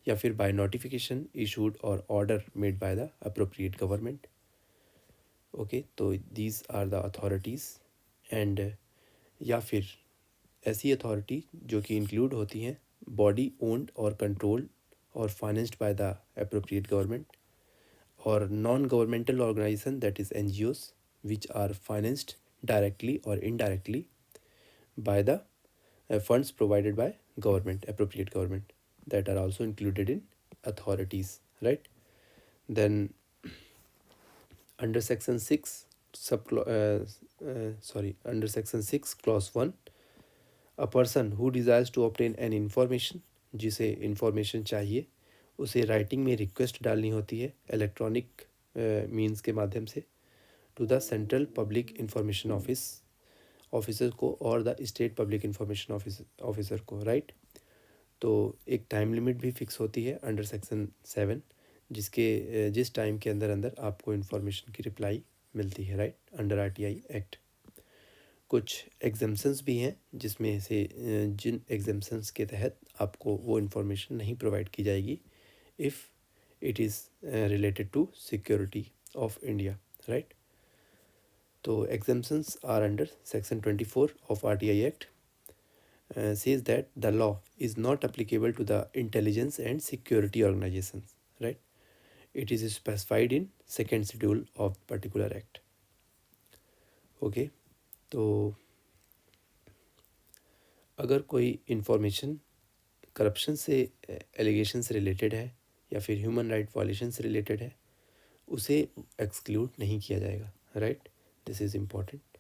या फिर बाय नोटिफिकेशन इशूड और order made by the appropriate government. Okay, तो these are the authorities and या फिर ऐसी अथॉरिटी जो कि इंक्लूड होती हैं बॉडी ओन्ड और कंट्रोल्ड और financed by the appropriate government, और non governmental organisation that is NGOs which are financed directly or indirectly by the funds provided by government, appropriate government, that are also included in authorities, right? Then under section 6 under section 6 clause 1, a person who desires to obtain an information, जिसे इंफॉर्मेशन चाहिए उसे राइटिंग में रिक्वेस्ट डालनी होती है इलेक्ट्रॉनिक मीन्स के माध्यम से to the central public information officer को और the state public information officer को, राइट। तो एक टाइम लिमिट भी फिक्स होती है अंडर सेक्शन 7 जिस टाइम के अंदर आपको इन्फॉर्मेशन की रिप्लाई मिलती है, राइट, अंडर आरटीआई एक्ट। कुछ एग्जाम्पशंस भी हैं जिसमें से जिन एग्जाम्पशंस के तहत आपको वो इन्फॉर्मेशन नहीं प्रोवाइड की जाएगी if it is related to security of India, right. तो exemptions are under section 24 of RTI Act, says that the law is not applicable to the intelligence and security organizations, right. It is specified in second schedule of particular act. Okay, तो अगर कोई इंफॉर्मेशन करप्शन से एलिगेशन से रिलेटेड है या फिर ह्यूमन राइट वायलेशन से रिलेटेड है उसे एक्सक्लूड नहीं किया जाएगा, right. This is important.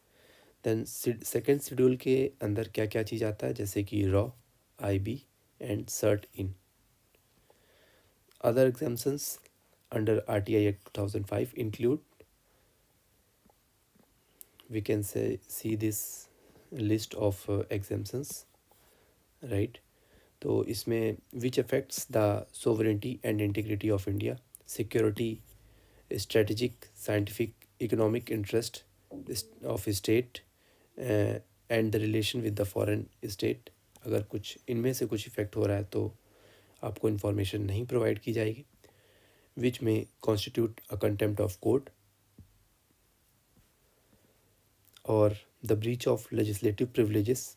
Then second schedule के अंदर क्या क्या चीज़ आता है, जैसे कि रॉ, IB and CERT in. Other exemptions under RTI act 2005 include, we can see this list of exemptions, right. तो इसमें which affects the sovereignty and integrity of India, security, strategic, scientific, economic interest of state and the relation with the foreign state. अगर कुछ इनमें से कुछ इफेक्ट हो रहा है तो आपको इन्फॉर्मेशन नहीं प्रोवाइड की जाएगी, विच में constitute a contempt of court, और the breach of legislative privileges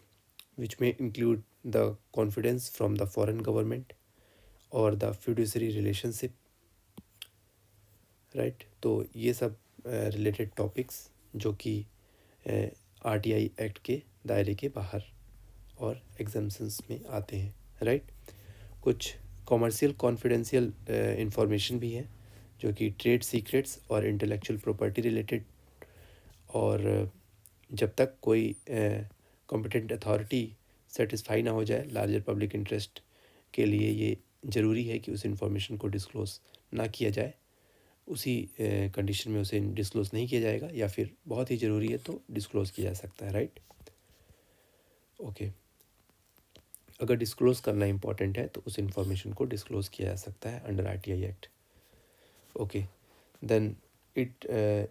which में include the confidence from the foreign government और द फ्यूडिशरी रिलेशनशिप, राइट। तो ये सब रिलेटेड टॉपिक्स जो कि आरटीआई एक्ट के दायरे के बाहर और एग्जाम्पशंस में आते हैं, राइट। कुछ कॉमर्शियल कॉन्फिडेंशियल इंफॉर्मेशन भी है जो कि ट्रेड सीक्रेट्स और इंटेलेक्चुअल प्रॉपर्टी रिलेटेड, और जब तक कोई कॉम्पिटेंट अथॉरिटी सेटिस्फाई ना हो जाए लार्जर पब्लिक इंटरेस्ट के लिए ये ज़रूरी है कि उस इंफॉर्मेशन को डिस्क्लोज़ ना किया जाए, उसी कंडीशन में उसे डिस्क्लोज़ नहीं किया जाएगा, या फिर बहुत ही ज़रूरी है तो डिस्क्लोज़ किया जा सकता है, राइट। ओके, अगर डिस्क्लोज़ करना इंपॉर्टेंट है तो उस इंफॉर्मेशन को डिस्क्लोज़ किया जा सकता है under RTI act. Okay, then it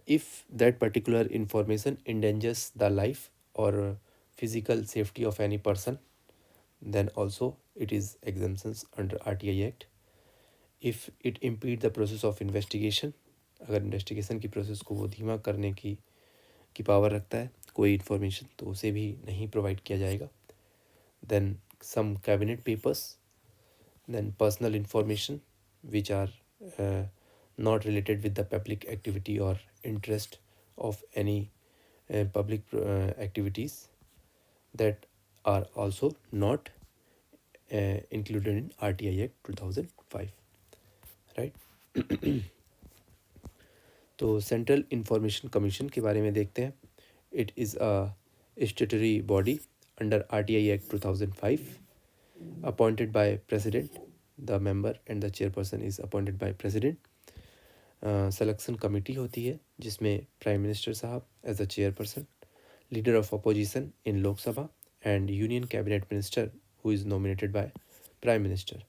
if that particular information endangers the life और physical safety of any person, then also it is exemptions under RTI Act. If it impede the process of investigation, अगर इन्वेस्टिगेशन की प्रोसेस को वो धीमा करने की पावर रखता है कोई इन्फॉर्मेशन, तो उसे भी नहीं प्रोवाइड किया जाएगा। Then some cabinet papers, then personal information which are not related with the public activity or interest of any public activities that are also not included in RTI Act 2005, right? तो सेंट्रल इंफॉर्मेशन कमीशन के बारे में देखते हैं। It is a statutory body under RTI Act 2005, appointed by president, the member and the chairperson is appointed by president. Selection committee होती है जिसमें प्राइम मिनिस्टर साहब as a chairperson, leader of opposition in Lok Sabha and union cabinet minister who is nominated by prime minister.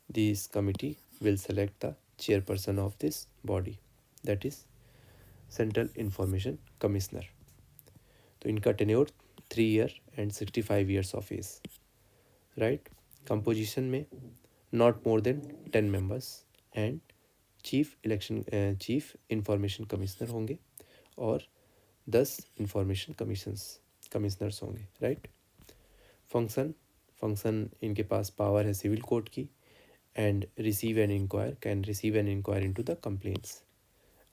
This committee will select the chairperson of this body, that is central information commissioner. तो इनका tenure 3 year and 65 years of age, right. Composition में not more than 10 members and chief information commissioner होंगे और 10 इंफॉर्मेशन कमिश्नर्स होंगे, राइट। फंक्शन इनके पास पावर है सिविल कोर्ट की, and receive and inquire into the complaints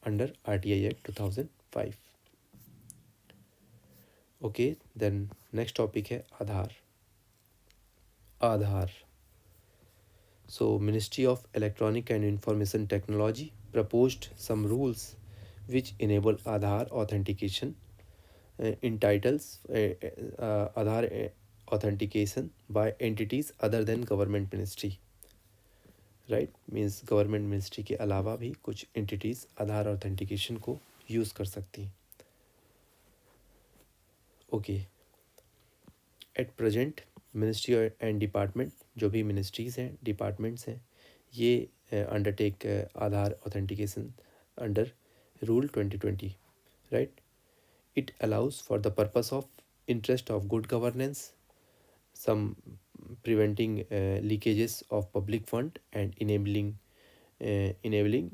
under RTI Act 2005. Okay, then next topic है आधार। So Ministry of Electronic and Information Technology proposed some rules which enable Aadhaar authentication entitles Aadhaar authentication by entities other than government ministry, right. Means government ministry के अलावा भी कुछ एंटिटीज़ आधार ऑथेंटिकेशन को यूज़ कर सकती हैं। Okay, at present ministry and department, जो भी मिनिस्ट्रीज़ हैं, डिपार्टमेंट्स हैं, ये undertake Aadhaar authentication under rule 2020, right. It allows for the purpose of interest of good governance, some preventing leakages of public fund and enabling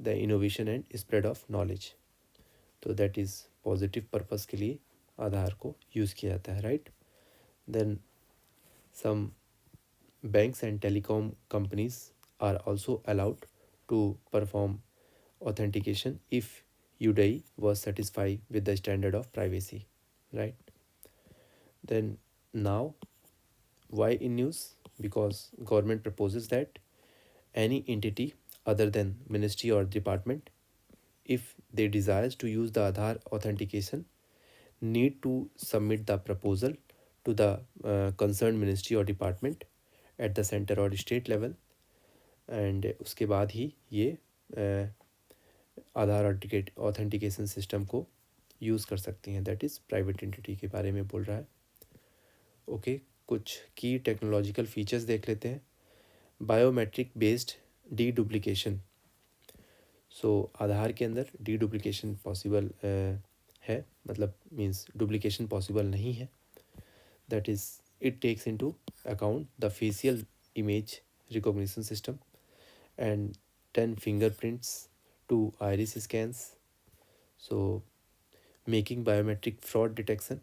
the innovation and spread of knowledge। तो that is पॉजिटिव पर्पस के लिए आधार को यूज़ किया जाता है, right. Then some banks and telecom companies are also allowed to perform authentication if UDAI was satisfied with the standard of privacy, right? Then now, why in news? Because government proposes that any entity other than ministry or department, if they desires to use the Aadhaar authentication, need to submit the proposal to the concerned ministry or department at the center or state level, and उसके बाद ही ये आधार ऑथेंटिकेशन सिस्टम को यूज़ कर सकती हैं। दैट इज़ प्राइवेट एंटिटी के बारे में बोल रहा है। ओके, कुछ की टेक्नोलॉजिकल फीचर्स देख लेते हैं। Biometric based deduplication. So Aadhaar के अंदर डी डुप्लीकेशन पॉसिबल है, मतलब मीन्स डुप्लीकेशन पॉसिबल नहीं है। That is it takes into account the facial image recognition system and 10 fingerprints, 2 iris scans, so making biometric fraud detection.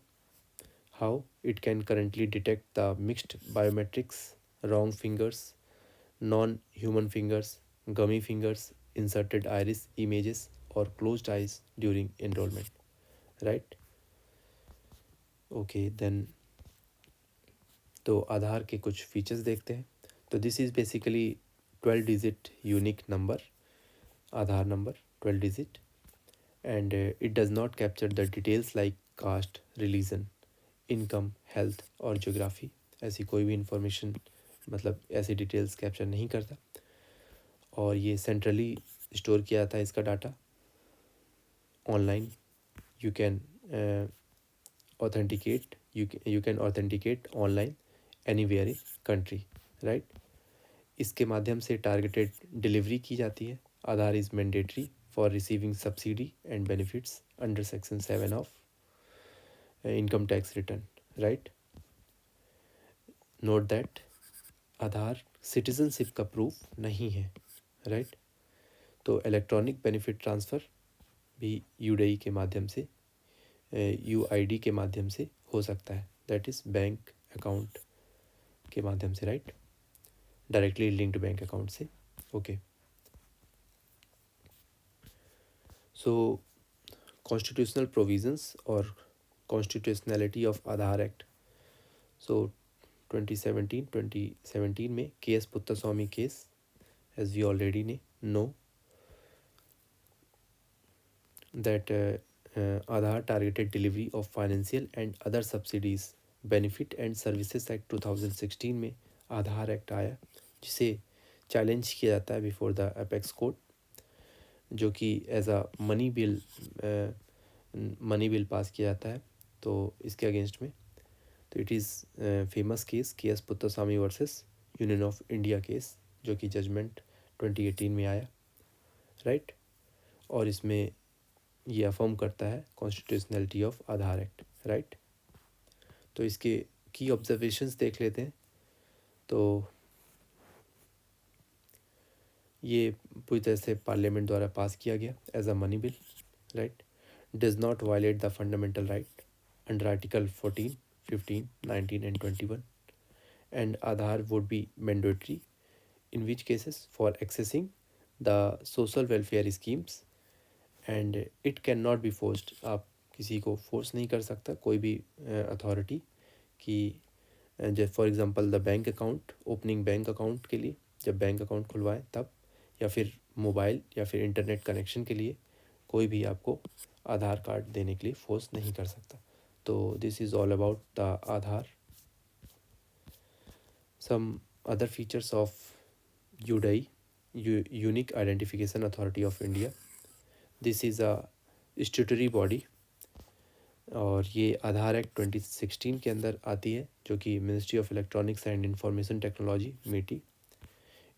How it can currently detect the mixed biometrics, wrong fingers, non-human fingers, gummy fingers, inserted iris images or closed eyes during enrollment, right? Okay, then तो आधार के कुछ फीचर्स देखते हैं। तो this is basically 12 digit unique number, Aadhaar number 12 digit, and it does not capture the details like caste, religion, income, health और geography। ऐसी कोई भी इंफॉर्मेशन, मतलब ऐसी डिटेल्स कैप्चर नहीं करता। और ये सेंट्रली स्टोर किया जाता है इसका data online. You can authenticate you can authenticate online anywhere in country, right. इसके माध्यम से टारगेटेड डिलीवरी की जाती है। Aadhaar is mandatory for receiving subsidy and benefits under section 7 of income tax return, right. Note that Aadhaar citizenship का प्रूफ नहीं है, राइट। तो इलेक्ट्रॉनिक बेनिफिट ट्रांसफ़र भी यूडीआई के माध्यम से, यूआईडी के माध्यम से हो सकता है, दैट इज़ बैंक अकाउंट के माध्यम से, right, directly linked bank account से। ओके, सो कॉन्स्टिट्यूशनल प्रोविजंस और constitutionality of Aadhaar act. So 2017 में KS Puttaswamy case, as we already know that Aadhaar targeted delivery of financial and other subsidies, benefit and services act 2016 में आधार एक्ट आया, जिसे चैलेंज किया जाता है बिफोर द अपेक्स कोर्ट, जो कि as a money bill pass किया जाता है तो इसके अगेंस्ट में। तो it is famous case KS Puttaswamy versus union of India case, जो कि जजमेंट 2018 में आया, राइट। और इसमें ये अफर्म करता है constitutionality of Aadhaar act, right. तो इसके की ऑब्जर्वेशंस देख लेते हैं। तो ये पूरी तरह से पार्लियामेंट द्वारा पास किया गया as a money bill, right. Does not violate the fundamental right under article 14, 15, 19 and 21, and Aadhaar would be mandatory in which cases for accessing the social welfare schemes and it cannot be forced। आप किसी को फोर्स नहीं कर सकता, कोई भी अथॉरिटी कि जब for example the bank account, opening bank account के लिए जब बैंक अकाउंट खुलवाएं तब, या फिर मोबाइल या फिर इंटरनेट कनेक्शन के लिए कोई भी आपको आधार कार्ड देने के लिए फोर्स नहीं कर सकता। तो this is all about the Aadhaar. Some other features of UDI, unique identification authority of India. This is a statutory body और ये आधार एक्ट 2016 के अंदर आती है, जो कि ministry of electronics and information technology MeitY.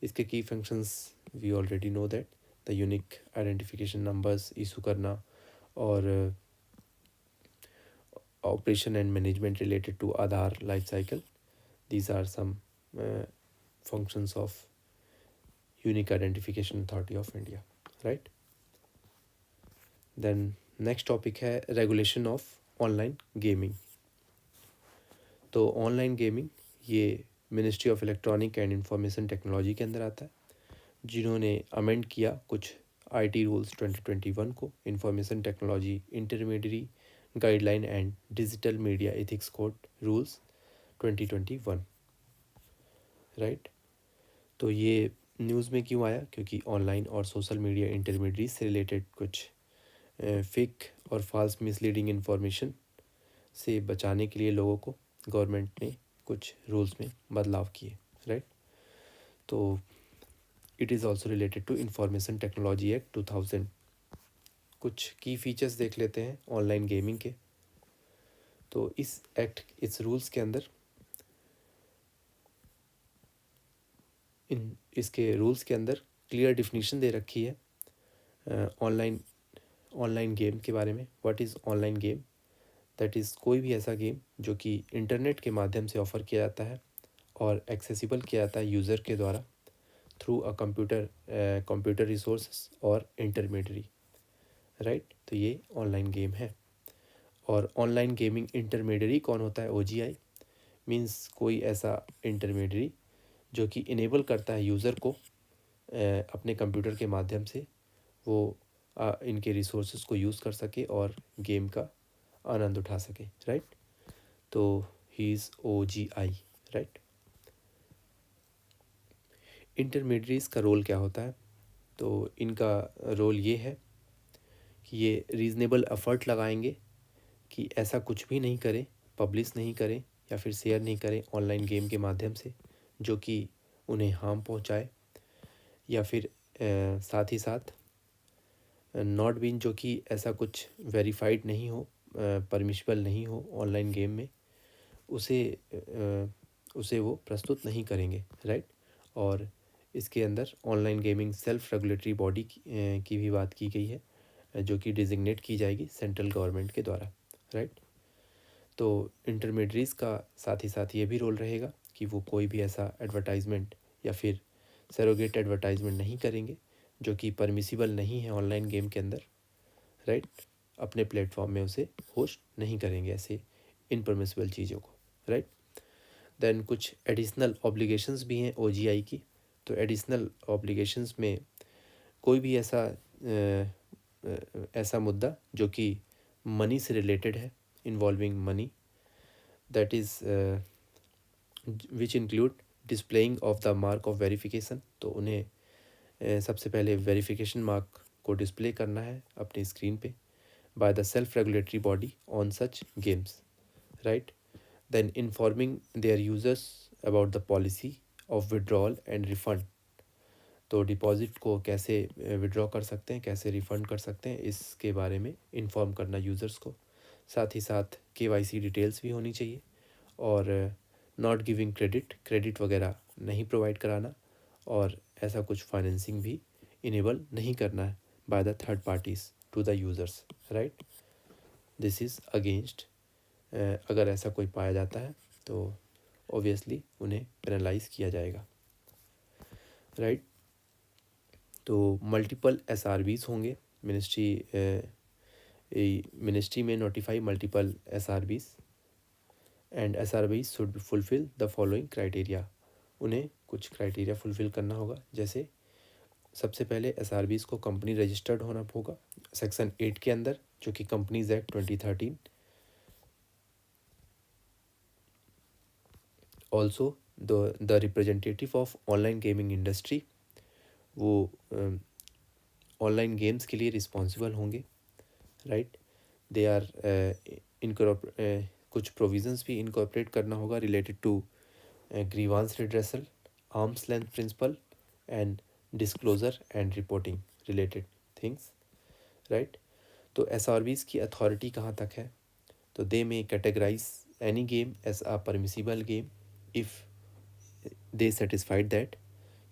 इसके की functions we already know that the unique identification numbers issue करना और operation and management related to Aadhaar life cycle, these are some functions of unique identification authority of India, right। then next topic है regulation of online gaming। तो ऑनलाइन गेमिंग ये ministry of electronic and information technology के अंदर आता है, जिन्होंने अमेंड किया कुछ IT रूल्स 2021 को, information technology intermediate guideline and digital media ethics code rules 2021, right. तो ये न्यूज़ में क्यों आया, क्योंकि ऑनलाइन और सोशल मीडिया इंटरमीडिएट से रिलेटेड कुछ फेक और फॉल्स मिसलीडिंग इन्फॉर्मेशन से बचाने के लिए लोगों को गवर्नमेंट ने कुछ रूल्स में बदलाव किए, राइट। तो it is also related to information technology act 2000। कुछ की फीचर्स देख लेते हैं ऑनलाइन गेमिंग के। तो इस इस रूल्स के अंदर इसके रूल्स के अंदर क्लियर डिफिनीशन दे रखी है ऑनलाइन गेम के बारे में। What is online game, that is कोई भी ऐसा गेम जो कि इंटरनेट के माध्यम से ऑफ़र किया जाता है और एक्सेसिबल किया जाता है यूज़र के द्वारा थ्रू अ कंप्यूटर रिसोर्स और इंटरमीडियरी, राइट। तो ये ऑनलाइन गेम है। और ऑनलाइन गेमिंग इंटरमीडियरी कौन होता है, OGI मीन्स कोई ऐसा इंटरमीडियरी जो कि इनेबल करता है यूज़र को अपने कंप्यूटर के माध्यम से वो इनके रिसोर्सेज को यूज़ कर सके और गेम का आनंद उठा सके, राइट। तो he is OGI, right. Intermediaries का रोल क्या होता है, तो इनका रोल ये है कि ये रीज़नेबल एफर्ट लगाएंगे कि ऐसा कुछ भी नहीं करें, पब्लिश नहीं करें या फिर शेयर नहीं करें ऑनलाइन गेम के माध्यम से जो कि उन्हें हार्म पहुंचाए, या फिर साथ ही साथ नॉट बीन जो कि ऐसा कुछ वेरीफाइड नहीं हो, परमिशबल नहीं हो ऑनलाइन गेम में, उसे वो प्रस्तुत नहीं करेंगे, राइट। और इसके अंदर online gaming self regulatory body की भी बात की गई है, जो कि डिजिग्नेट की जाएगी सेंट्रल गवर्नमेंट के द्वारा, राइट। तो इंटरमीडियरीज का साथ ही साथ ये भी रोल रहेगा कि वो कोई भी ऐसा एडवर्टाइजमेंट या फिर सरोगेट एडवर्टाइजमेंट नहीं करेंगे, जो कि परमिसिबल नहीं है ऑनलाइन गेम के अंदर, राइट। अपने प्लेटफॉर्म में उसे होस्ट नहीं करेंगे ऐसे इनपरमिसिबल चीज़ों को, राइट। देन कुछ एडिशनल ऑब्लिगेशंस भी हैं OGI की। तो एडिशनल ऑब्लिगेशंस में कोई भी ऐसा मुद्दा जो कि मनी से रिलेटेड है, involving money, that is which include displaying of the mark of verification. तो उन्हें सबसे पहले वेरिफिकेशन मार्क को डिस्प्ले करना है अपनी स्क्रीन पे by the self regulatory body on such games, right. Then informing their users about the policy of withdrawal and refund. तो डिपॉजिट को कैसे विड्रॉ कर सकते हैं, कैसे रिफ़ंड कर सकते हैं, इसके बारे में इन्फॉर्म करना यूज़र्स को। साथ ही साथ KYC डिटेल्स भी होनी चाहिए, और नॉट गिविंग क्रेडिट वगैरह नहीं प्रोवाइड कराना, और ऐसा कुछ फाइनेंसिंग भी इनेबल नहीं करना है by the third parties to the users, right. This is against, अगर ऐसा कोई पाया जाता है तो ऑब्वियसली उन्हें पेनलाइज किया जाएगा, राइट। तो मल्टीपल SRBs होंगे मिनिस्ट्री में notify multiple SRBs, and SRBs should fulfil the following criteria. उन्हें कुछ क्राइटेरिया फुलफिल करना होगा, जैसे सबसे पहले SRBs को कंपनी रजिस्टर्ड होना होगा सेक्शन 8 के अंदर, जो कि companies act 2013। Also the representative of online gaming industry, वो ऑनलाइन गेम्स के लिए रिस्पॉन्सिबल होंगे, राइट। दे आर कुछ प्रोविजंस भी इनकॉर्पोरेट करना होगा related to grievance redressal, arms length principle, and disclosure and reporting related things, right. तो SRBs की अथॉरिटी कहाँ तक है? तो they may categorize any game as a permissible game if they satisfied that.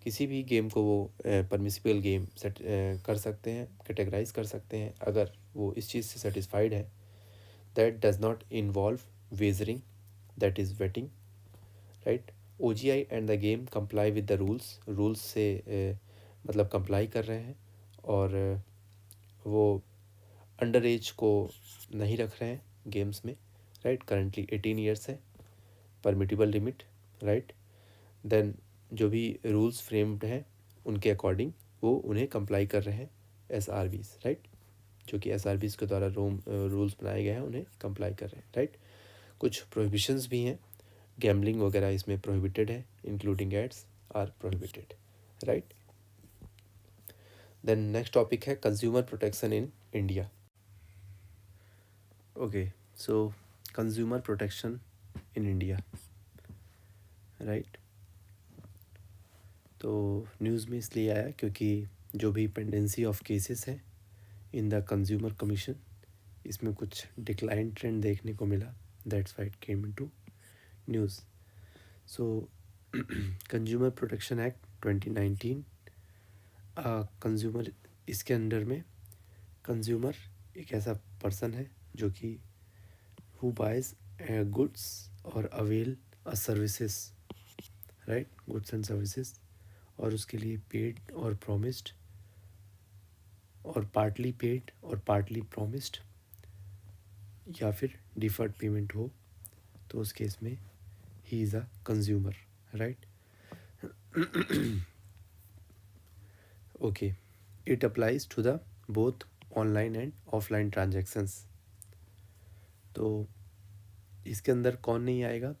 किसी भी गेम को वो परमिसिबल गेम कर सकते हैं, कैटेगराइज कर सकते हैं, अगर वो इस चीज़ से सेटिस्फाइड है, that does not involve wagering, that is waiting, right. OGI and the game comply with the rules से मतलब कंप्लाई कर रहे हैं, और वो अंडर एज को नहीं रख रहे हैं गेम्स में, राइट। करंटली 18 ईयर्स है परमिटेबल लिमिट, राइट। देन जो भी रूल्स फ्रेम्ड हैं उनके अकॉर्डिंग वो उन्हें कंप्लाई कर रहे हैं SRBs, राइट। जो कि SRBs के द्वारा रूल्स बनाए गए हैं उन्हें कंप्लाई कर रहे हैं, राइट। कुछ प्रोहिबिशंस भी हैं, गैम्बलिंग वगैरह इसमें प्रोहिबिटेड है, including ads are prohibited, right. Then next topic है consumer protection in India. Okay, so consumer protection in India, right. तो न्यूज़ में इसलिए आया क्योंकि जो भी पेंडेंसी ऑफ केसेस हैं इन द कंज्यूमर कमीशन, इसमें कुछ डिक्लाइन ट्रेंड देखने को मिला, that's why it came into news. So consumer protection act 2019, consumer, इसके अंडर में कंज्यूमर एक ऐसा पर्सन है जो कि हु बाइज गुड्स और avail a services, right, goods and services, और उसके लिए पेड और प्रॉमिस्ड और पार्टली पेड और पार्टली प्रॉमिस्ड या फिर डिफर्ड पेमेंट हो, तो उस केस में he is a consumer, right. Okay, it applies to the both online and offline transactions. तो इसके अंदर कौन नहीं आएगा?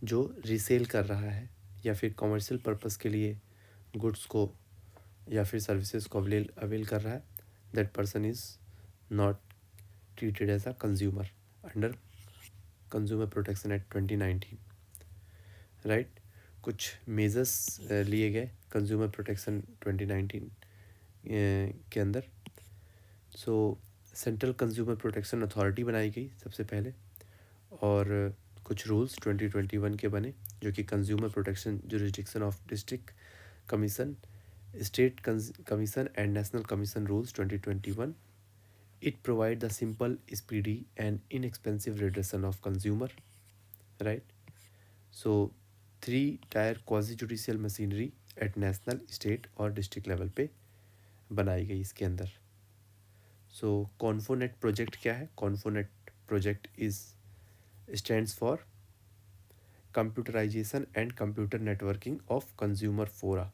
जो रीसेल कर रहा है या फिर कॉमर्शियल पर्पस के लिए गुड्स को या फिर सर्विसेज को अवेल कर रहा है, that person is not treated as a consumer under consumer protection act 2019, right. कुछ मेजर्स लिए गए कंज्यूमर प्रोटेक्शन 2019 के अंदर। So central consumer protection authority बनाई गई सबसे पहले, और कुछ रूल्स 2021 के बने, जो कि consumer protection jurisdiction of district commission, state commission and national commission rules 2021। It provide the simple, speedy and inexpensive redressal of consumer, right? So 3-tier quasi-judicial machinery at national, state और डिस्ट्रिक्ट लेवल पे बनाई गई इसके अंदर। सो कॉन्फोनेट प्रोजेक्ट क्या है? CONFONET project is stands for computerization and computer networking of consumer fora,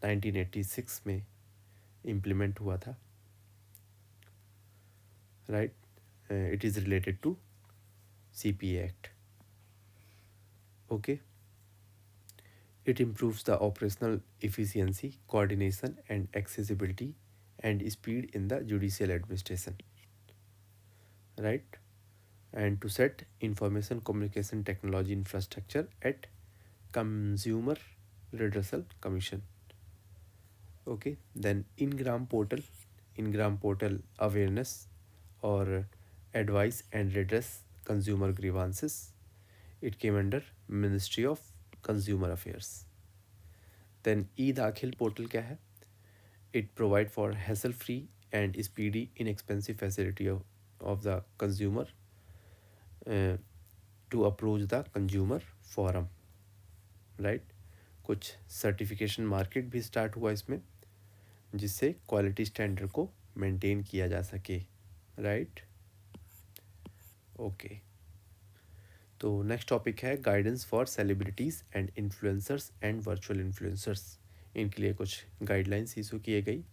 1986 में इम्प्लीमेंट हुआ था, right. It is related to CPA act. Okay, it improves the operational efficiency, coordination and accessibility and speed in the judicial administration, right? And to set information communication technology infrastructure at consumer redressal commission. Okay, then ingram portal awareness or advice and redress consumer grievances, it came under Ministry of Consumer Affairs. Then e-Dakhil portal क्या है? It provide for hassle-free and speedy, inexpensive facility of the consumer to approach the consumer forum, right? कुछ सर्टिफिकेशन मार्केट भी स्टार्ट हुआ इसमें, जिससे क्वालिटी स्टैंडर्ड को मेंटेन किया जा सके, राइट। ओके, तो नेक्स्ट टॉपिक है guidance for celebrities and influencers and virtual influencers. इनके लिए कुछ गाइडलाइंस इशू किए गई।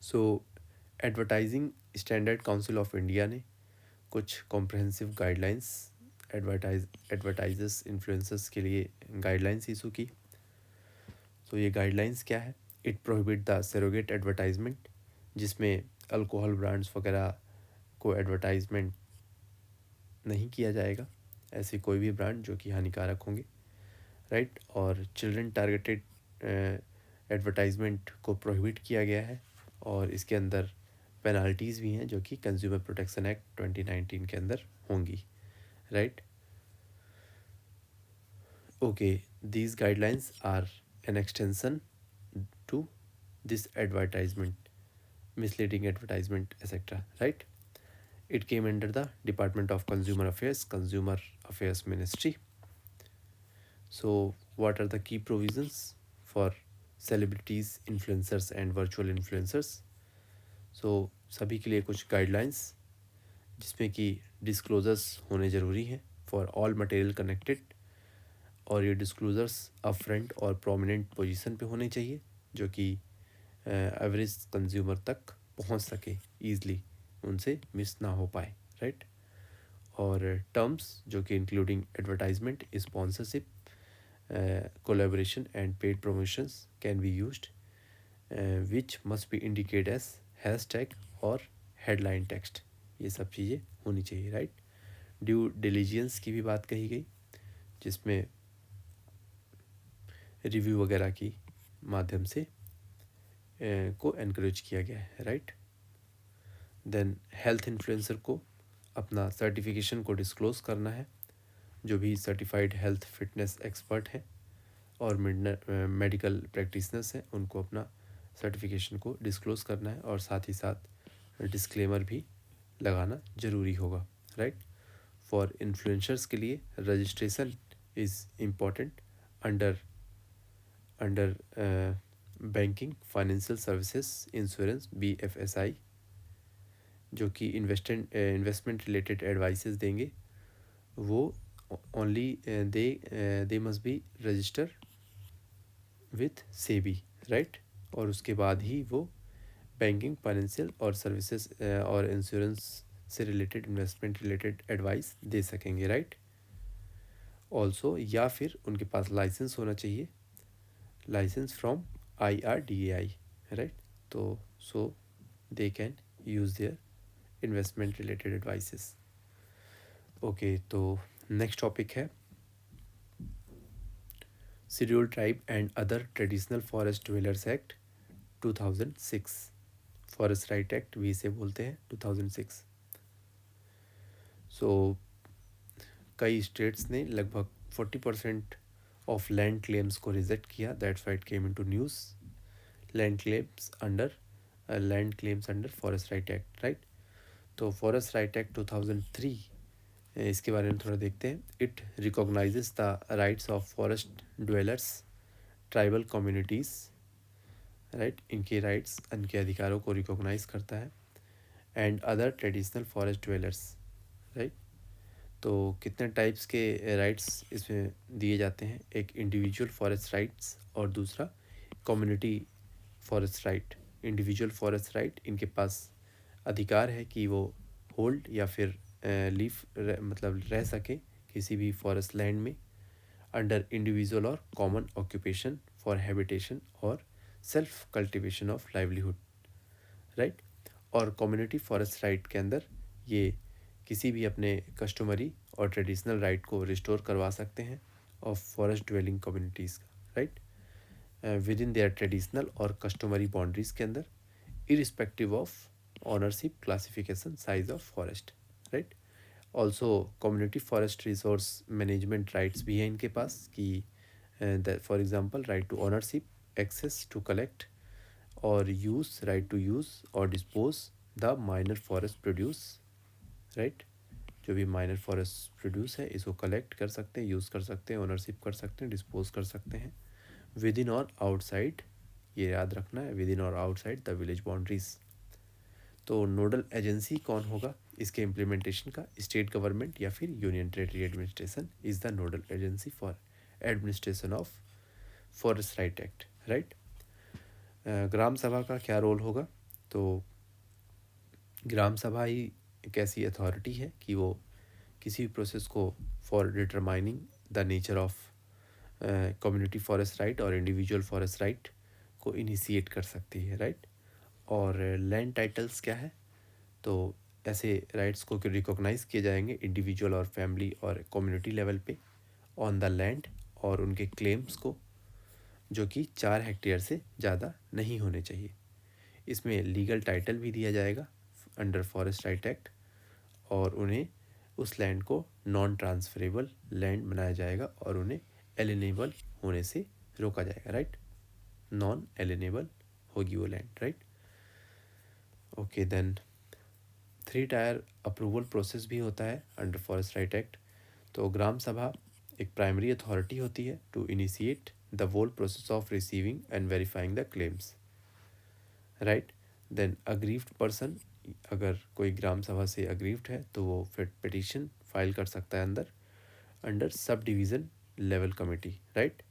So advertising standard council of India ने कुछ कॉम्प्रहेंसिव गाइडलाइंस एडवर्टाइजर्स इन्फ्लुएंसर्स के लिए गाइडलाइंस इशू की। तो ये गाइडलाइंस क्या है? It prohibit the surrogate advertisement, जिसमें अल्कोहल ब्रांड्स वगैरह को एडवर्टाइजमेंट नहीं किया जाएगा, ऐसे कोई भी ब्रांड जो कि हानिकारक होंगे, राइट। और चिल्ड्रन टारगेटेड एडवर्टाइजमेंट को प्रोहिबिट किया गया है, और इसके अंदर पेनाल्टीज़ भी हैं जो कि कंज्यूमर प्रोटेक्शन एक्ट 2019 के अंदर होंगी, right. Okay, these guidelines are an extension to this advertisement, misleading advertisement, etc., right? It came under the Department of Consumer Affairs Ministry. So what are the key provisions for celebrities, influencers and virtual influencers? So सभी के लिए कुछ गाइडलाइंस, जिसमें कि डिस्क्लोजर्स होने ज़रूरी हैं फॉर ऑल मटेरियल कनेक्टेड, और ये डिस्क्लोजर्स अपफ्रंट और प्रोमिनेंट पोजीशन पे होने चाहिए, जो कि एवरेज कंज्यूमर तक पहुंच सके ईज़िली, उनसे मिस ना हो पाए, राइट। और टर्म्स जो कि including advertisement, sponsorship, collaboration and paid promotions can be used, which must be indicate as hashtag और हेडलाइन टेक्स्ट, ये सब चीज़ें होनी चाहिए, राइट। ड्यू डिलीजेंस की भी बात कही गई, जिसमें रिव्यू वगैरह की माध्यम से को एनकरेज किया गया है, राइट। देन हेल्थ इन्फ्लुएंसर को अपना सर्टिफिकेशन को डिस्क्लोज़ करना है, जो भी सर्टिफाइड हेल्थ फिटनेस एक्सपर्ट हैं और मेडिकल प्रैक्टिशनर्स हैं, उनको अपना सर्टिफिकेशन को डिस्क्लोज़ करना है, और साथ ही साथ डिस्क्लेमर भी लगाना ज़रूरी होगा, राइट। फॉर इन्फ्लुएंसर्स के लिए registration is important under banking, financial services, insurance, BFSI, जो कि इन्वेस्टमेंट रिलेटेड एडवाइसेस देंगे, वो only they must be register with SEBI, right. और उसके बाद ही वो बैंकिंग, फाइनेंशियल और सर्विसेज और इंश्योरेंस से रिलेटेड, इन्वेस्टमेंट रिलेटेड एडवाइस दे सकेंगे, राइट। ऑल्सो, या फिर उनके पास लाइसेंस होना चाहिए, लाइसेंस फ्रॉम IRDAI, राइट। तो so they can use their investment related advices. Okay, तो नेक्स्ट टॉपिक है schedule tribe and other traditional forest dwellers act 2006, forest right act भी इसे बोलते हैं, 2006। सो कई स्टेट्स ने लगभग 40% ऑफ लैंड क्लेम्स को रिजेक्ट किया, that's why it came into news. Land claims under forest right act, right. तो फॉरेस्ट राइट एक्ट 2003 इसके बारे में थोड़ा देखते हैं। It recognises the rights of forest dwellers, tribal communities, right, इनके राइट्स, इनके अधिकारों को रिकॉग्नाइज करता है, and other traditional forest dwellers, right. तो कितने टाइप्स के राइट्स इसमें दिए जाते हैं, एक इंडिविजुअल फॉरेस्ट राइट्स और दूसरा community forest right. Individual forest right, इनके पास अधिकार है कि वो होल्ड या फिर मतलब रह सके किसी भी फॉरेस्ट लैंड में अंडर इंडिविजुअल और कॉमन ऑक्यूपेशन फॉर हैबिटेशन और self cultivation of livelihood, right. और कम्युनिटी फॉरेस्ट राइट के अंदर ये किसी भी अपने कस्टमरी और ट्रेडिशनल राइट को रिस्टोर करवा सकते हैं ऑफ फॉरेस्ट ड्वेलिंग कम्युनिटीज़ का, right, within their traditional और कस्टमरी बाउंड्रीज के अंदर, irrespective of ownership, classification, size of forest, right. Also community forest resource management rights भी हैं इनके पास कि for example right to ownership, access to collect और यूज़, राइट टू यूज़ और dispose the minor forest produce, right. जो भी माइनर फॉरेस्ट प्रोड्यूस है इसको कलेक्ट कर सकते हैं, यूज़ कर सकते हैं, ओनरशिप कर सकते हैं, डिस्पोज कर सकते हैं विद इन और आउटसाइड, ये याद रखना है, विद इन और आउटसाइड द विलेज बाउंड्रीज। तो नोडल एजेंसी कौन होगा इसके इम्प्लीमेंटेशन का, स्टेट गवर्नमेंट या फिर union territory administration is the nodal agency for administration of forest right act, right. Gram Sabha का क्या रोल होगा, तो ग्राम सभा ही एक ऐसी अथॉरिटी है कि वो किसी भी प्रोसेस को for determining the nature of community forest right और इंडिविजुअल फॉरेस्ट राइट को इनिशिएट कर सकती है, राइट। और लैंड टाइटल्स क्या है, तो ऐसे राइट्स को रिकॉग्नाइज किए जाएंगे इंडिविजुअल और फैमिली और कम्युनिटी लेवल पे ऑन द लैंड, और उनके क्लेम्स को जो कि 4 हेक्टेयर से ज़्यादा नहीं होने चाहिए। इसमें लीगल टाइटल भी दिया जाएगा अंडर फॉरेस्ट राइट एक्ट, और उन्हें उस लैंड को नॉन ट्रांसफरेबल लैंड बनाया जाएगा और उन्हें एलिनेबल होने से रोका जाएगा, राइट। नॉन एलिनेबल होगी वो लैंड, right. Okay, then 3 tier approval process भी होता है अंडर फॉरेस्ट राइट एक्ट। तो ग्राम सभा एक प्राइमरी अथॉरिटी होती है to initiate the whole process of receiving and verifying the claims, right. Then aggrieved person, अगर कोई ग्राम सभा से अग्रीव्ड है तो वो फिर पिटीशन फाइल कर सकता है under sub division level committee, right.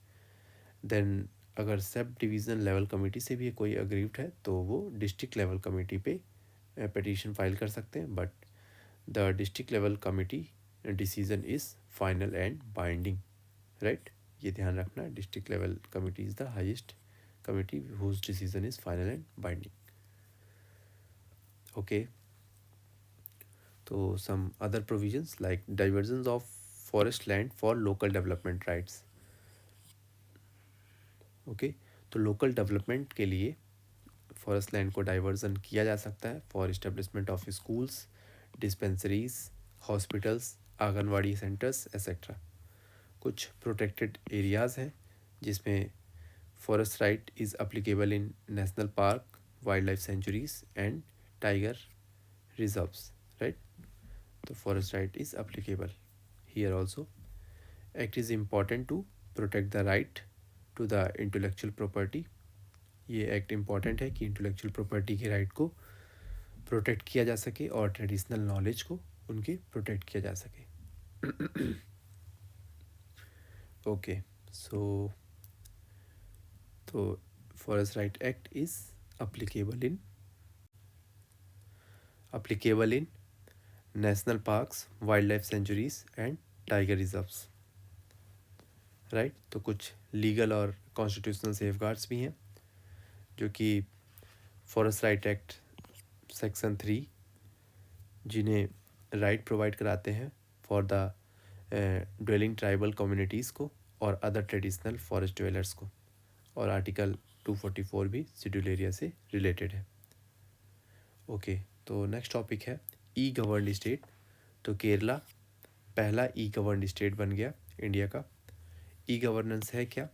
Then अगर सब डिवीज़न लेवल कमेटी से भी कोई अग्रीव्ड है तो वो डिस्ट्रिक्ट लेवल कमेटी पे पिटीशन फाइल कर सकते हैं, but the district level committee decision is final and binding, right. ये ध्यान रखना, district level committee is the highest committee whose decision is final and binding. Okay, तो some other provisions like diversion of forest land for local development rights. Okay, तो लोकल डेवलपमेंट के लिए फॉरेस्ट लैंड को डाइवर्जन किया जा सकता है for establishment of schools, dispensaries, hospitals, anganwadi centres etcetera. कुछ प्रोटेक्टेड एरियाज़ हैं जिसमें forest right is applicable in national park, wild life sanctuaries and tiger reserves, right. तो forest right is applicable here also. Act is important to protect the right to the intellectual property. ये एक्ट इम्पॉर्टेंट है कि इंटेलेक्चुअल प्रॉपर्टी के राइट को प्रोटेक्ट किया जा सके और ट्रेडिशनल नॉलेज को उनके प्रोटेक्ट किया जा सके। ओके, सो तो forest right act is applicable in national parks, wild life sanctuaries and tiger reserves, right. तो कुछ लीगल और कॉन्स्टिट्यूशनल सेफगार्ड्स भी हैं जो कि फॉरेस्ट राइट एक्ट सेक्शन 3 जिन्हें राइट प्रोवाइड कराते हैं for the dwelling tribal communities को और अदर ट्रेडिशनल फॉरेस्ट ड्वेलर्स को, और आर्टिकल 244 भी शेड्यूल एरिया से रिलेटेड है। ओके, तो नेक्स्ट टॉपिक है ई गवर्नड स्टेट। तो केरला पहला ई गवर्नड स्टेट बन गया इंडिया का। ई गवर्नेंस है क्या?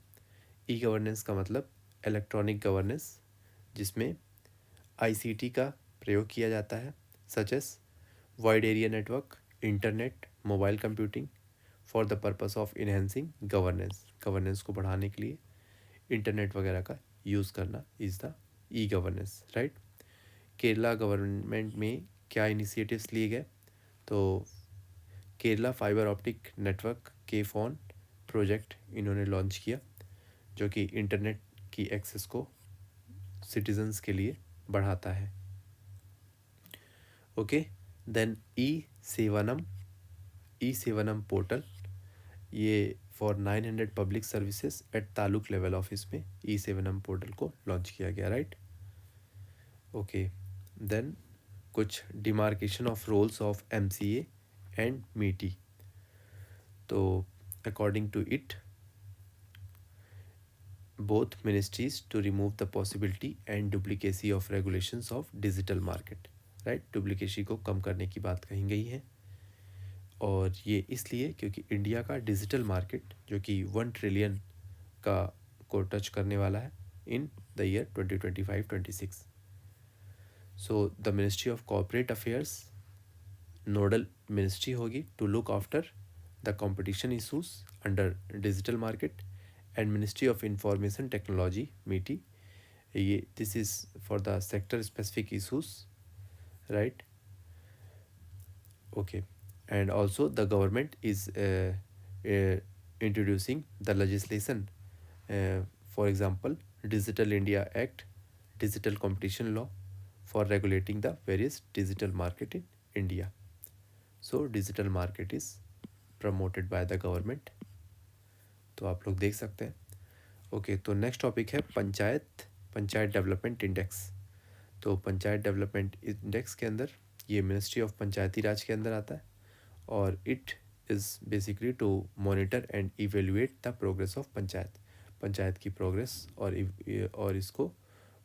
ई गवर्नेंस का मतलब इलेक्ट्रॉनिक गवर्नेंस, जिसमें आईसीटी का प्रयोग किया जाता है, such as wide area network, internet, mobile computing for the purpose of enhancing governance को बढ़ाने के लिए इंटरनेट वगैरह का यूज़ करना is the e governance, right. Kerala government में क्या इनिशिएटिव्स लिए गए, तो केरला फाइबर ऑप्टिक नेटवर्क के फोन प्रोजेक्ट इन्होंने लॉन्च किया, जो कि इंटरनेट की एक्सेस को सिटीजन्स के लिए बढ़ाता है। Okay, then e Sevanam portal, ये for 900 public services at taluk level office में ई सेवनम पोर्टल को लॉन्च किया गया, राइट। ओके, देन कुछ demarcation of roles of MCA and MeitY. तो according to it, both ministries to remove the possibility and duplicacy of regulations of digital market, right। Duplicacy को कम करने की बात कही गई है, और ये इसलिए क्योंकि इंडिया का डिजिटल मार्केट जो कि 1 ट्रिलियन को टच करने वाला है in the year 2025-26। So the ministry of corporate affairs nodal ministry होगी to look after the competition issues under digital market, and ministry of information technology MeitY, ये this is for the sector specific issues, right. Okay, and also the government is introducing the legislation, for example digital India act, digital competition law for regulating the various digital market in India. So digital market is promoted by the government, तो आप लोग देख सकते हैं। ओके, तो नेक्स्ट टॉपिक है पंचायत डेवलपमेंट इंडेक्स। तो पंचायत डेवलपमेंट इंडेक्स के अंदर ये मिनिस्ट्री ऑफ पंचायती राज के अंदर आता है, और it is basically to monitor and evaluate the progress of panchayat की प्रोग्रेस और इसको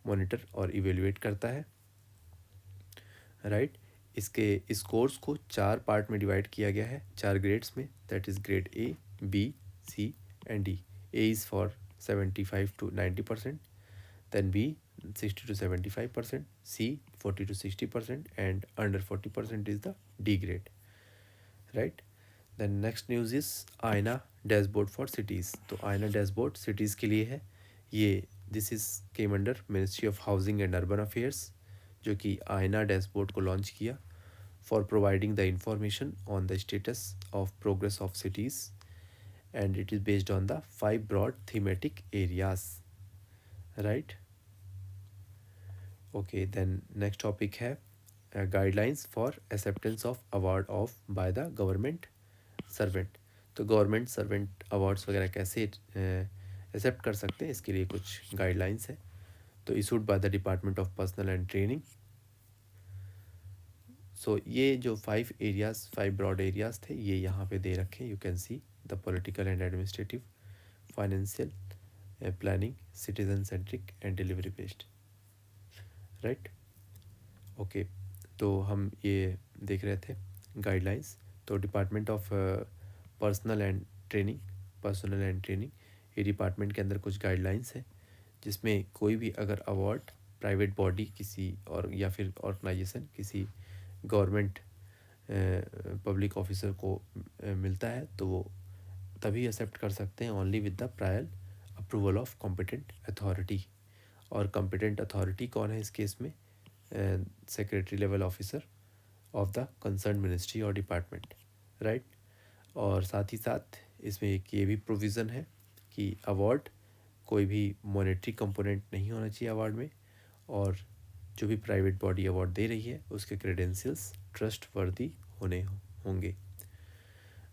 मॉनिटर और इवेल्युएट करता है, राइट। इसके स्कोर्स को 4 पार्ट में डिवाइड किया गया है, 4 ग्रेड्स में, that is grade A, B, C and D. A is for 75 to 90%, then B 60 to 75%, C 40 to 60%, and under 40% is the D grade, right। Then next news is आयना डैशबोर्ड फॉर सिटीज़। तो आयना डैशबोर्ड सिटीज़ के लिए है, ये this is came under ministry of housing and urban affairs, जो कि आयना डैशबोर्ड को लॉन्च किया for providing the information on the status of progress of cities, and it is based on the 5 broad thematic areas, right। okay, then next topic है guidelines for acceptance of award of by the government servant। तो गवर्नमेंट सर्वेंट अवार्ड्स वगैरह कैसे एक्सेप्ट कर सकते हैं, इसके लिए कुछ गाइडलाइंस है। तो issued by the department of personnel and training. So ये जो 5 ब्रॉड एरियाज थे, ये यहाँ पे दे रखे, you can see the political and administrative, financial, planning, citizen centric and delivery based, right. Okay, तो हम ये देख रहे थे गाइडलाइंस। तो department of personnel and training, ये डिपार्टमेंट के अंदर कुछ गाइडलाइंस है, जिसमें कोई भी अगर अवार्ड प्राइवेट बॉडी किसी और या फिर ऑर्गेनाइजेशन किसी गवर्नमेंट पब्लिक ऑफिसर को मिलता है, तो वो तभी एक्सेप्ट कर सकते हैं only with the prior approval of competent authority. और कॉम्पिटेंट अथॉरिटी कौन है इस केस में, secretary level officer of the concern ministry और डिपार्टमेंट, राइट। और साथ ही साथ इसमें एक ये भी प्रोविज़न है कि अवार्ड कोई भी मॉनेटरी कंपोनेंट नहीं होना चाहिए अवार्ड में, और जो भी प्राइवेट बॉडी अवार्ड दे रही है उसके क्रेडेंशियल्स ट्रस्टवर्दी होंगे,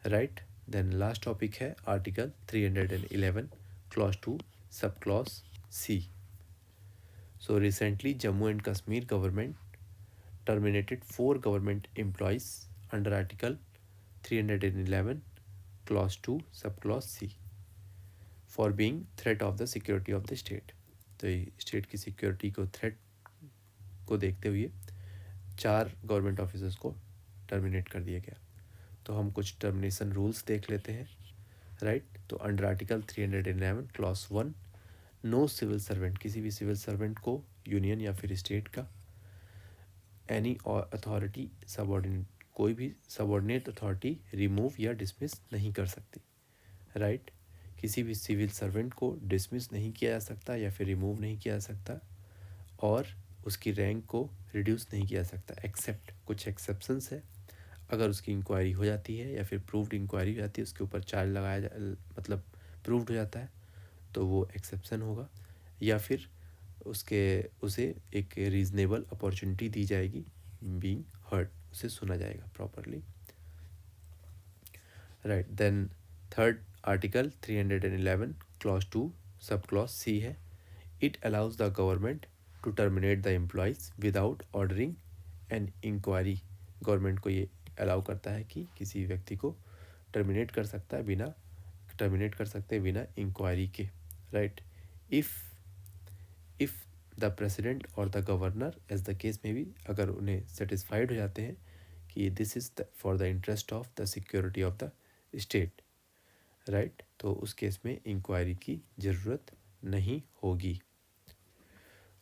राइट। देन लास्ट टॉपिक है article 311 clause 2 sub clause C। So recently Jammu and Kashmir government terminated 4 government employees under Article 311 Clause 2 Subclause C for being threat of the security of the state। तो ये स्टेट की सिक्योरिटी को थ्रेट को देखते हुए 4 गवर्नमेंट ऑफिसर्स को टर्मिनेट कर दिया गया। तो हम कुछ टर्मिनेशन रूल्स देख लेते हैं, राइट। तो under article 311 clause 1, no civil servant, किसी भी सिविल सर्वेंट को यूनियन या फिर स्टेट का, एनी अथॉरिटी सबऑर्डिनेट कोई भी सबऑर्डिनेट अथॉरिटी रिमूव या डिसमिस नहीं कर सकती, राइट। किसी भी सिविल सर्वेंट को डिसमिस नहीं किया जा सकता या फिर रिमूव नहीं किया जा सकता, और उसकी रैंक को रिड्यूस नहीं किया जा सकता, एक्सेप्ट कुछ एक्सेप्शंस है। अगर उसकी इंक्वायरी हो जाती है या फिर प्रूव्ड इंक्वायरी हो जाती है, उसके ऊपर चार्ज मतलब प्रूव्ड हो जाता है, तो वो एक्सेप्शन होगा, या फिर उसे एक रीजनेबल अपॉर्चुनिटी दी जाएगी, बीइंग हर्ड, उसे सुना जाएगा properly, right. Then third article 311 clause 2 sub clause C है, it allows the government to terminate the employees without ordering an inquiry. Government को ये अलाउ करता है कि किसी व्यक्ति को टर्मिनेट कर सकता है बिना इंक्वायरी के, राइट। इफ़ द प्रेसिडेंट और the governor as the case में भी, अगर उन्हें सेटिस्फाइड हो जाते हैं कि this is for the interest of the security of the state, right, तो उस केस में इंक्वायरी की ज़रूरत नहीं होगी।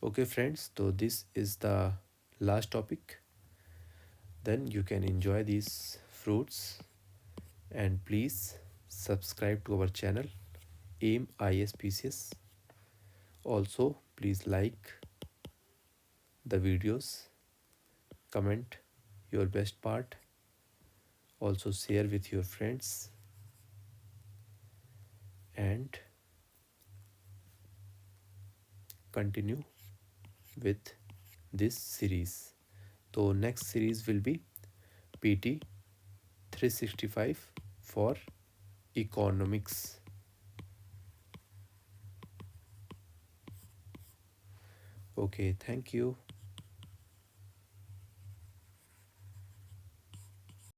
ओके फ्रेंड्स, तो this is the last topic, then you can enjoy these fruits, and please subscribe to our channel AIM ISPCS. Also please like the videos, comment your best part, also share with your friends, and continue with this series. So next series will be PT 365 for economics. Okay, thank you.